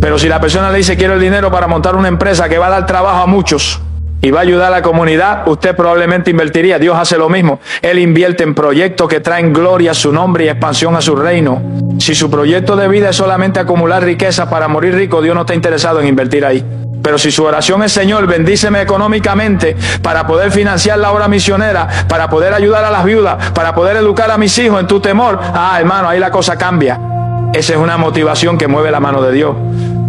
Pero si la persona le dice, quiero el dinero para montar una empresa que va a dar trabajo a muchos y va a ayudar a la comunidad, usted probablemente invertiría. Dios hace lo mismo. Él invierte en proyectos que traen gloria a su nombre y expansión a su reino. Si su proyecto de vida es solamente acumular riqueza para morir rico, Dios no está interesado en invertir ahí. Pero si su oración es, Señor, bendíceme económicamente para poder financiar la obra misionera, para poder ayudar a las viudas, para poder educar a mis hijos en tu temor, hermano, ahí la cosa cambia. Esa es una motivación que mueve la mano de Dios,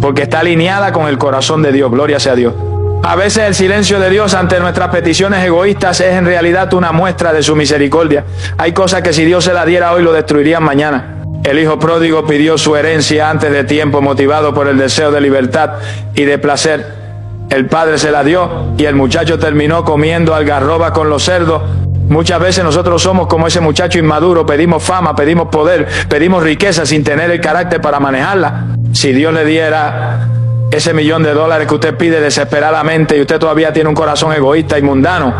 porque está alineada con el corazón de Dios. Gloria sea a Dios. A veces el silencio de Dios ante nuestras peticiones egoístas es en realidad una muestra de su misericordia. Hay cosas que si Dios se las diera hoy lo destruirían mañana. El hijo pródigo pidió su herencia antes de tiempo, motivado por el deseo de libertad y de placer. El padre se la dio y el muchacho terminó comiendo algarroba con los cerdos. Muchas veces nosotros somos como ese muchacho inmaduro, pedimos fama, pedimos poder, pedimos riqueza sin tener el carácter para manejarla. Si Dios le diera ese $1.000.000 que usted pide desesperadamente y usted todavía tiene un corazón egoísta y mundano,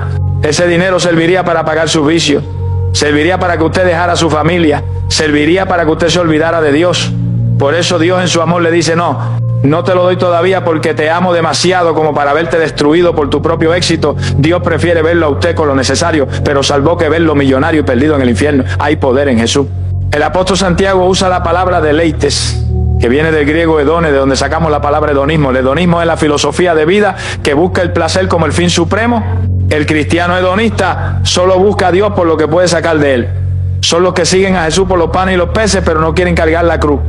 ese dinero serviría para pagar sus vicios, serviría para que usted dejara a su familia, serviría para que usted se olvidara de Dios. Por eso Dios en su amor le dice, no te lo doy todavía porque te amo demasiado como para verte destruido por tu propio éxito. Dios prefiere verlo a usted con lo necesario, pero salvó que verlo millonario y perdido en el infierno. Hay poder en Jesús. El apóstol Santiago usa la palabra deleites, que viene del griego hedone, de donde sacamos la palabra hedonismo. El hedonismo es la filosofía de vida que busca el placer como el fin supremo. El cristiano hedonista solo busca a Dios por lo que puede sacar de él. Son los que siguen a Jesús por los panes y los peces, pero no quieren cargar la cruz.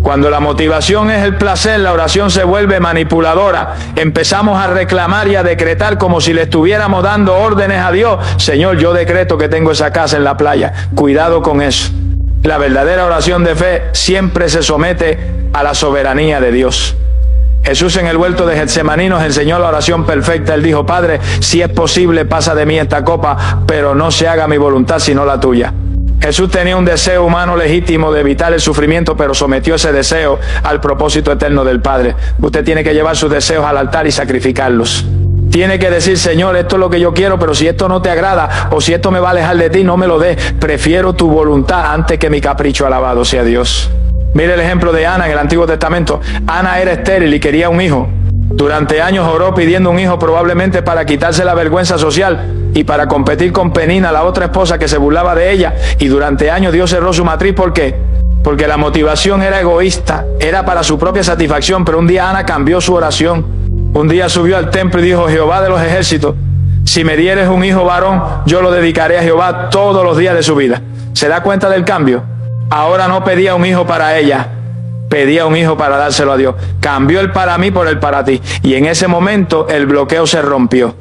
Cuando la motivación es el placer, la oración se vuelve manipuladora. Empezamos a reclamar y a decretar como si le estuviéramos dando órdenes a Dios. Señor, yo decreto que tengo esa casa en la playa. Cuidado con eso. La verdadera oración de fe siempre se somete a la soberanía de Dios. Jesús en el huerto de Getsemaní nos enseñó la oración perfecta. Él dijo, Padre, si es posible, pasa de mí esta copa, pero no se haga mi voluntad sino la tuya. Jesús tenía un deseo humano legítimo de evitar el sufrimiento, pero sometió ese deseo al propósito eterno del Padre. Usted tiene que llevar sus deseos al altar y sacrificarlos. Tiene que decir, Señor, esto es lo que yo quiero, pero si esto no te agrada o si esto me va a alejar de ti, no me lo des. Prefiero tu voluntad antes que mi capricho. Alabado sea Dios. Mire el ejemplo de Ana en el Antiguo Testamento. Ana era estéril y quería un hijo. Durante años oró pidiendo un hijo, probablemente para quitarse la vergüenza social y para competir con Penina, la otra esposa que se burlaba de ella. Y durante años Dios cerró su matriz. ¿Por qué? Porque la motivación era egoísta, era para su propia satisfacción. Pero un día Ana cambió su oración. Un día subió al templo y dijo, Jehová de los ejércitos, si me dieres un hijo varón, yo lo dedicaré a Jehová todos los días de su vida. ¿Se da cuenta del cambio? Ahora no pedía un hijo para ella, pedía un hijo para dárselo a Dios. Cambió el para mí por el para ti. Y en ese momento el bloqueo se rompió.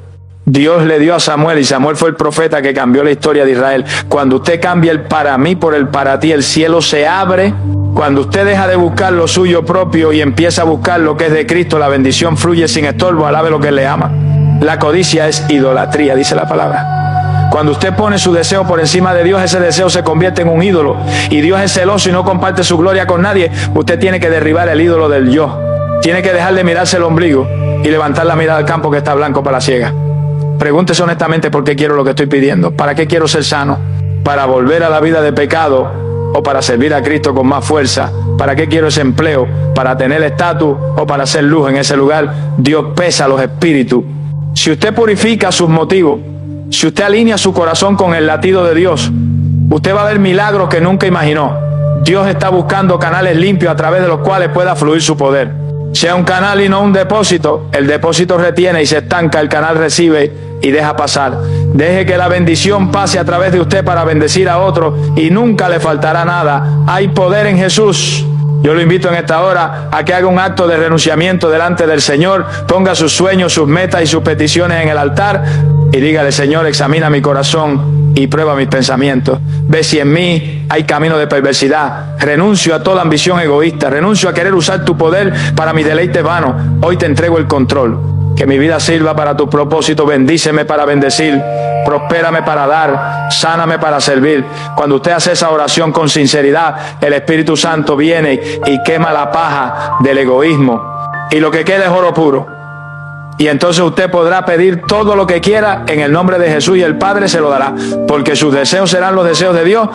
Dios le dio a Samuel y Samuel fue el profeta que cambió la historia de Israel. Cuando usted cambia el para mí por el para ti, el cielo se abre. Cuando usted deja de buscar lo suyo propio y empieza a buscar lo que es de Cristo, la bendición fluye sin estorbo. Alabe lo que Él le ama. La codicia es idolatría, dice la palabra. Cuando usted pone su deseo por encima de Dios, ese deseo se convierte en un ídolo. Y Dios es celoso y no comparte su gloria con nadie. Usted tiene que derribar el ídolo del yo. Tiene que dejar de mirarse el ombligo y levantar la mirada al campo que está blanco para la siega. Pregúntese honestamente por qué quiero lo que estoy pidiendo. ¿Para qué quiero ser sano? ¿Para volver a la vida de pecado o para servir a Cristo con más fuerza? ¿Para qué quiero ese empleo? ¿Para tener estatus o para hacer luz en ese lugar? Dios pesa los espíritus. Si usted purifica sus motivos, si usted alinea su corazón con el latido de Dios, usted va a ver milagros que nunca imaginó. Dios está buscando canales limpios a través de los cuales pueda fluir su poder. Sea un canal y no un depósito. El depósito retiene y se estanca, el canal recibe y deja pasar. Deje que la bendición pase a través de usted para bendecir a otro y nunca le faltará nada. Hay poder en Jesús. Yo lo invito en esta hora a que haga un acto de renunciamiento delante del Señor, ponga sus sueños, sus metas y sus peticiones en el altar y dígale, Señor, examina mi corazón y prueba mis pensamientos. Ve si en mí hay camino de perversidad. Renuncio a toda ambición egoísta, renuncio a querer usar tu poder para mi deleite vano. Hoy te entrego el control. Que mi vida sirva para tu propósito. Bendíceme para bendecir. prospérame para dar, sáname para servir. Cuando usted hace esa oración con sinceridad, el Espíritu Santo viene y quema la paja del egoísmo, y lo que queda es oro puro. Y entonces usted podrá pedir todo lo que quiera en el nombre de Jesús, y el Padre se lo dará, porque sus deseos serán los deseos de Dios.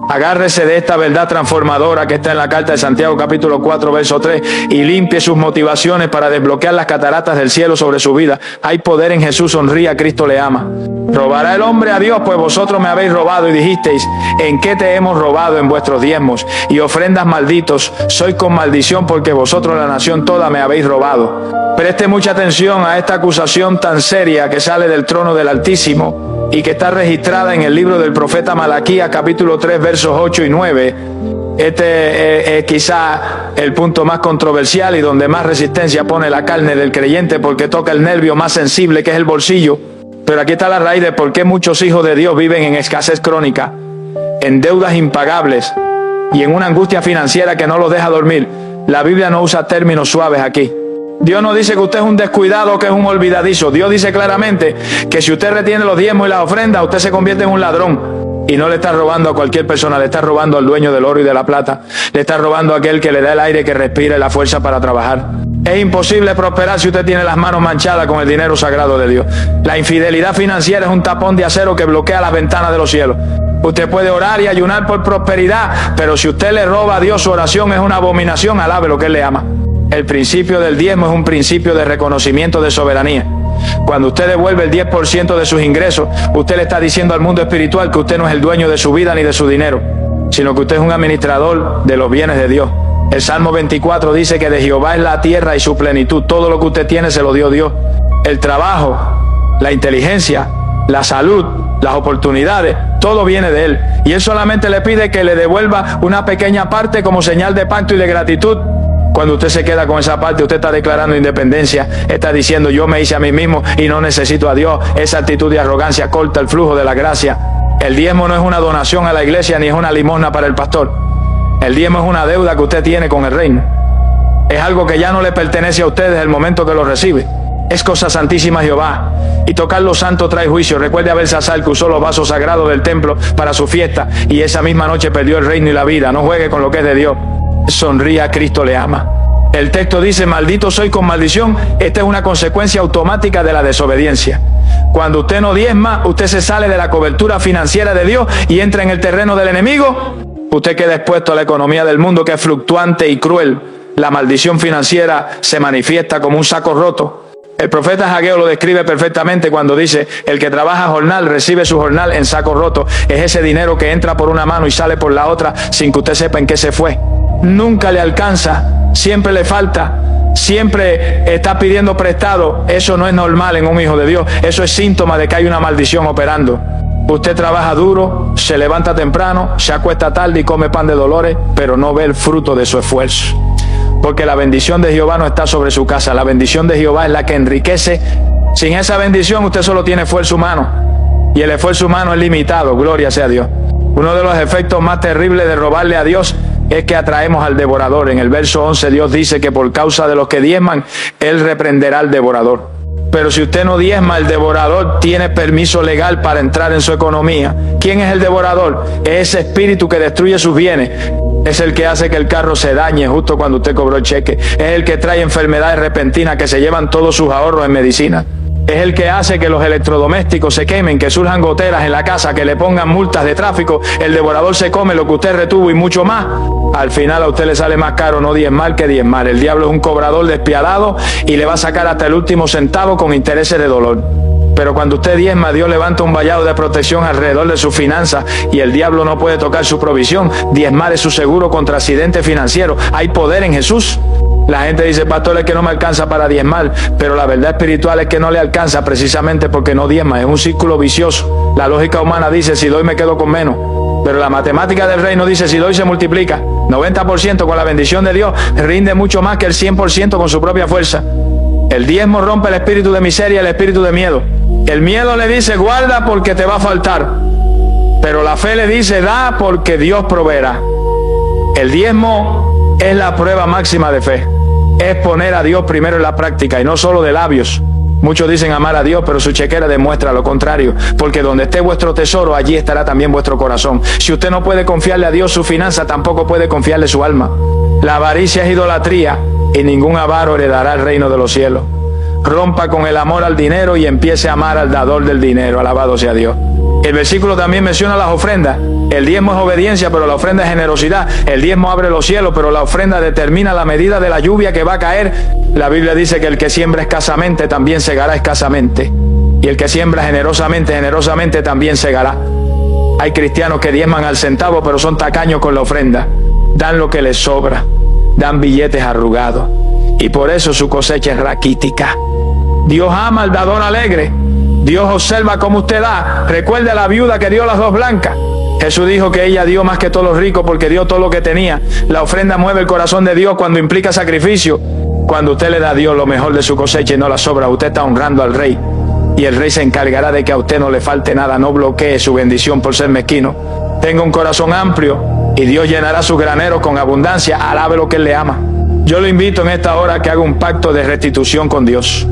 Agárrese de esta verdad transformadora que está en la carta de Santiago capítulo 4 verso 3 y limpie sus motivaciones para desbloquear las cataratas del cielo sobre su vida. Hay poder en Jesús, sonría, Cristo le ama. ¿Robará el hombre a Dios? Pues vosotros me habéis robado y dijisteis, ¿en qué te hemos robado? En vuestros diezmos y ofrendas, malditos. Soy con maldición porque vosotros, la nación toda, me habéis robado. Preste mucha atención a esta acusación tan seria que sale del trono del Altísimo y que está registrada en el libro del profeta Malaquías capítulo 3 versos 8 y 9. Este es quizá el punto más controversial y donde más resistencia pone la carne del creyente, porque toca el nervio más sensible, que es el bolsillo. Pero aquí está la raíz de por qué muchos hijos de Dios viven en escasez crónica, en deudas impagables y en una angustia financiera que no los deja dormir. La Biblia no usa términos suaves aquí. Dios no dice que usted es un descuidado o que es un olvidadizo. Dios dice claramente que si usted retiene los diezmos y las ofrendas, usted se convierte en un ladrón. Y no le está robando a cualquier persona, le está robando al dueño del oro y de la plata. Le está robando a aquel que le da el aire que respira y la fuerza para trabajar. Es imposible prosperar si usted tiene las manos manchadas con el dinero sagrado de Dios. La infidelidad financiera es un tapón de acero que bloquea las ventanas de los cielos. Usted puede orar y ayunar por prosperidad, pero si usted le roba a Dios, su oración es una abominación. Alabe lo que Él le ama. El principio del diezmo es un principio de reconocimiento de soberanía. Cuando usted devuelve el 10% de sus ingresos, usted le está diciendo al mundo espiritual que usted no es el dueño de su vida ni de su dinero, sino que usted es un administrador de los bienes de Dios. El Salmo 24 dice que de Jehová es la tierra y su plenitud. Todo lo que usted tiene se lo dio Dios. El trabajo, la inteligencia, la salud, las oportunidades, todo viene de Él. Y Él solamente le pide que le devuelva una pequeña parte como señal de pacto y de gratitud. Cuando usted se queda con esa parte, usted está declarando independencia, está diciendo yo me hice a mí mismo y no necesito a Dios. Esa actitud de arrogancia corta el flujo de la gracia. El diezmo no es una donación a la iglesia ni es una limosna para el pastor. El diezmo es una deuda que usted tiene con el reino. Es algo que ya no le pertenece a usted desde el momento que lo recibe. Es cosa santísima Jehová. Y tocar lo santo trae juicio. Recuerde a Belsasar, que usó los vasos sagrados del templo para su fiesta y esa misma noche perdió el reino y la vida. No juegue con lo que es de Dios. Sonría, Cristo le ama. El texto dice, maldito soy con maldición. Esta es una consecuencia automática de la desobediencia. Cuando usted no diezma, usted se sale de la cobertura financiera de Dios y entra en el terreno del enemigo. Usted queda expuesto a la economía del mundo, que es fluctuante y cruel. La maldición financiera se manifiesta como un saco roto. El profeta Ageo lo describe perfectamente cuando dice, el que trabaja jornal recibe su jornal en saco roto. Es ese dinero que entra por una mano y sale por la otra sin que usted sepa en qué se fue. Nunca le alcanza, siempre le falta, siempre está pidiendo prestado. Eso no es normal en un hijo de Dios. Eso es síntoma de que hay una maldición operando. Usted trabaja duro, se levanta temprano, se acuesta tarde y come pan de dolores, pero no ve el fruto de su esfuerzo. Porque la bendición de Jehová no está sobre su casa. La bendición de Jehová es la que enriquece. Sin esa bendición usted solo tiene esfuerzo humano. Y el esfuerzo humano es limitado, gloria sea a Dios. Uno de los efectos más terribles de robarle a Dios es que atraemos al devorador. En el verso 11 Dios dice que por causa de los que diezman, Él reprenderá al devorador. Pero si usted no diezma, el devorador tiene permiso legal para entrar en su economía. ¿Quién es el devorador? Es ese espíritu que destruye sus bienes. Es el que hace que el carro se dañe justo cuando usted cobró el cheque. Es el que trae enfermedades repentinas que se llevan todos sus ahorros en medicina. Es el que hace que los electrodomésticos se quemen, que surjan goteras en la casa, que le pongan multas de tráfico. El devorador se come lo que usted retuvo y mucho más. Al final a usted le sale más caro no diezmar que diezmar. El diablo es un cobrador despiadado y le va a sacar hasta el último centavo con intereses de dolor. Pero cuando usted diezma, Dios levanta un vallado de protección alrededor de sus finanzas y el diablo no puede tocar su provisión. Diezmar es su seguro contra accidentes financieros. Hay poder en Jesús. La gente dice, pastor, es que no me alcanza para diezmar, pero la verdad espiritual es que no le alcanza precisamente porque no diezma. Es un círculo vicioso. La lógica humana dice, si doy me quedo con menos, pero la matemática del reino dice, si doy se multiplica. 90% con la bendición de Dios rinde mucho más que el 100% con su propia fuerza. El diezmo rompe el espíritu de miseria y el espíritu de miedo. El miedo le dice, guarda porque te va a faltar, pero la fe le dice, da porque Dios proveerá. El diezmo es la prueba máxima de fe. Es poner a Dios primero en la práctica y no solo de labios. Muchos dicen amar a Dios, pero su chequera demuestra lo contrario, porque donde esté vuestro tesoro, allí estará también vuestro corazón. Si usted no puede confiarle a Dios su finanza, tampoco puede confiarle su alma. La avaricia es idolatría, y ningún avaro heredará el reino de los cielos. Rompa con el amor al dinero y empiece a amar al dador del dinero. Alabado sea Dios. El versículo también menciona las ofrendas. El diezmo es obediencia, pero la ofrenda es generosidad. El diezmo abre los cielos, pero la ofrenda determina la medida de la lluvia que va a caer. La Biblia dice que el que siembra escasamente también segará escasamente. Y el que siembra generosamente, generosamente también segará. Hay cristianos que diezman al centavo, pero son tacaños con la ofrenda. Dan lo que les sobra. Dan billetes arrugados. Y por eso su cosecha es raquítica. Dios ama al dador alegre. Dios observa cómo usted da. Recuerde a la viuda que dio las 2 blancas. Jesús dijo que ella dio más que todos los ricos porque dio todo lo que tenía. La ofrenda mueve el corazón de Dios cuando implica sacrificio. Cuando usted le da a Dios lo mejor de su cosecha y no la sobra, usted está honrando al Rey. Y el Rey se encargará de que a usted no le falte nada. No bloquee su bendición por ser mezquino. Tenga un corazón amplio y Dios llenará sus graneros con abundancia. Alabe lo que Él le ama. Yo lo invito en esta hora a que haga un pacto de restitución con Dios.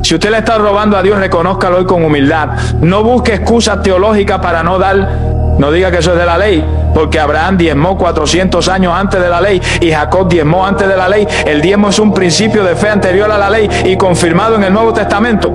Si usted le está robando a Dios, reconózcalo hoy con humildad. No busque excusas teológicas para no dar. No diga que eso es de la ley, porque Abraham diezmó 400 años antes de la ley y Jacob diezmó antes de la ley. El diezmo es un principio de fe anterior a la ley y confirmado en el Nuevo Testamento.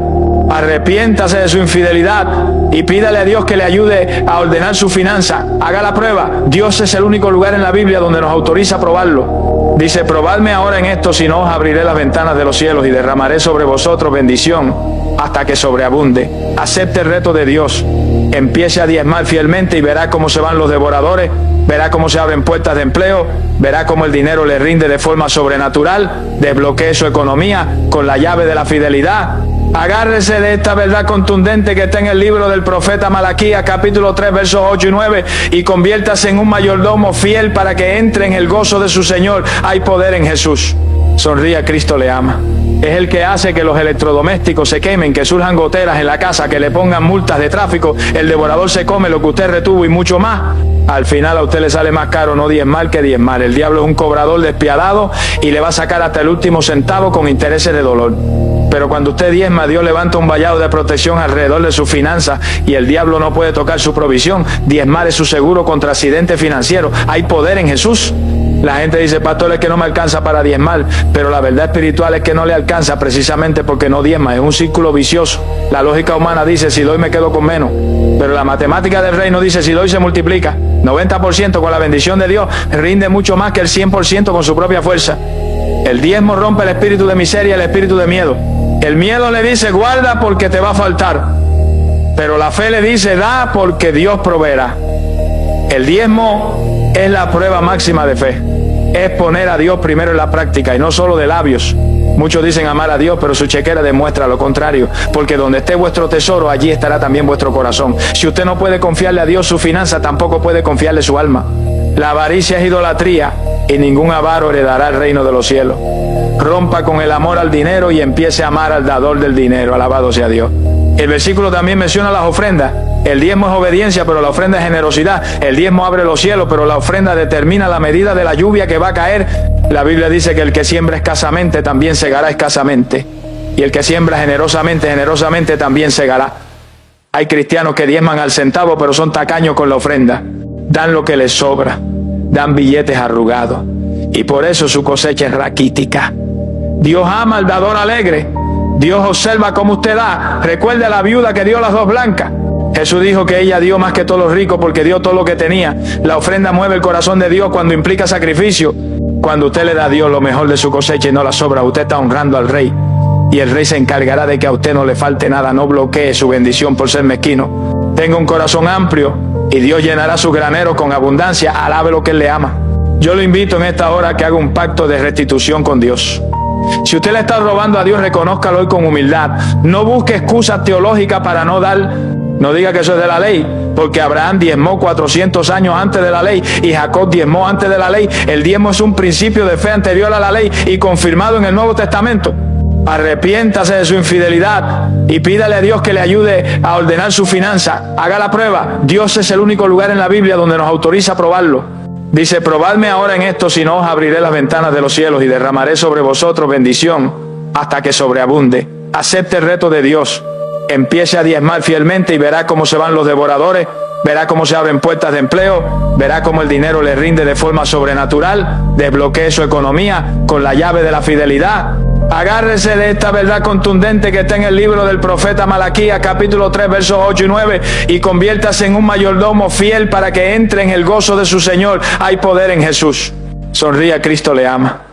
Arrepiéntase de su infidelidad y pídale a Dios que le ayude a ordenar su finanza. Haga la prueba. Dios es el único lugar en la Biblia donde nos autoriza a probarlo. Dice, probadme ahora en esto, si no os abriré las ventanas de los cielos y derramaré sobre vosotros bendición hasta que sobreabunde. Acepte el reto de Dios. Empiece a diezmar fielmente y verá cómo se van los devoradores, verá cómo se abren puertas de empleo, verá cómo el dinero le rinde de forma sobrenatural. Desbloquee su economía con la llave de la fidelidad. Agárrese de esta verdad contundente que está en el libro del profeta Malaquías, capítulo 3, versos 8 y 9, y conviértase en un mayordomo fiel para que entre en el gozo de su Señor. Hay poder en Jesús. Sonría, Cristo le ama. Es el que hace que los electrodomésticos se quemen, que surjan goteras en la casa, que le pongan multas de tráfico. El devorador se come lo que usted retuvo y mucho más. Al final a usted le sale más caro no diezmar que diezmar. El diablo es un cobrador despiadado y le va a sacar hasta el último centavo con intereses de dolor. Pero cuando usted diezma, Dios levanta un vallado de protección alrededor de sus finanzas y el diablo no puede tocar su provisión. Diezmar es su seguro contra accidentes financieros. Hay poder en Jesús. La gente dice, pastor, es que no me alcanza para diezmar, pero la verdad espiritual es que no le alcanza precisamente porque no diezma. Es un círculo vicioso. La lógica humana dice, si doy me quedo con menos, pero la matemática del reino dice, si doy se multiplica. 90% con la bendición de Dios rinde mucho más que el 100% con su propia fuerza. El diezmo rompe el espíritu de miseria y el espíritu de miedo. El miedo le dice, guarda porque te va a faltar, pero la fe le dice, da porque Dios proveerá. El diezmo es la prueba máxima de fe. Es poner a Dios primero en la práctica y no solo de labios. Muchos dicen amar a Dios, pero su chequera demuestra lo contrario, porque donde esté vuestro tesoro, allí estará también vuestro corazón. Si usted no puede confiarle a Dios su finanza, tampoco puede confiarle su alma. La avaricia es idolatría y ningún avaro heredará el reino de los cielos. Rompa con el amor al dinero y empiece a amar al dador del dinero. Alabado sea Dios. El versículo también menciona las ofrendas. El diezmo es obediencia, pero la ofrenda es generosidad. El diezmo abre los cielos, pero la ofrenda determina la medida de la lluvia que va a caer. La Biblia dice que el que siembra escasamente también segará escasamente. Y el que siembra generosamente, generosamente también segará. Hay cristianos que diezman al centavo, pero son tacaños con la ofrenda. Dan lo que les sobra. Dan billetes arrugados. Y por eso su cosecha es raquítica. Dios ama al dador alegre. Dios observa cómo usted da. Recuerde a la viuda que dio las 2 blancas. Jesús dijo que ella dio más que todos los ricos porque dio todo lo que tenía. La ofrenda mueve el corazón de Dios cuando implica sacrificio. Cuando usted le da a Dios lo mejor de su cosecha y no la sobra, usted está honrando al Rey. Y el Rey se encargará de que a usted no le falte nada. No bloquee su bendición por ser mezquino. Tenga un corazón amplio y Dios llenará sus graneros con abundancia. Alabe lo que Él le ama. Yo lo invito en esta hora a que haga un pacto de restitución con Dios. Si usted le está robando a Dios, reconózcalo hoy con humildad. No busque excusas teológicas para no dar. No diga que eso es de la ley, porque Abraham diezmó 400 años antes de la ley y Jacob diezmó antes de la ley. El diezmo es un principio de fe anterior a la ley y confirmado en el Nuevo Testamento. Arrepiéntase de su infidelidad y pídale a Dios que le ayude a ordenar su finanza. Haga la prueba. Dios es el único lugar en la Biblia donde nos autoriza a probarlo. Dice, probadme ahora en esto, si no os abriré las ventanas de los cielos y derramaré sobre vosotros bendición hasta que sobreabunde. Acepte el reto de Dios. Empiece a diezmar fielmente y verá cómo se van los devoradores, verá cómo se abren puertas de empleo, verá cómo el dinero le rinde de forma sobrenatural, desbloquee su economía con la llave de la fidelidad. Agárrese de esta verdad contundente que está en el libro del profeta Malaquías, capítulo 3, versos 8 y 9, y conviértase en un mayordomo fiel para que entre en el gozo de su Señor. Hay poder en Jesús. Sonría, Cristo le ama.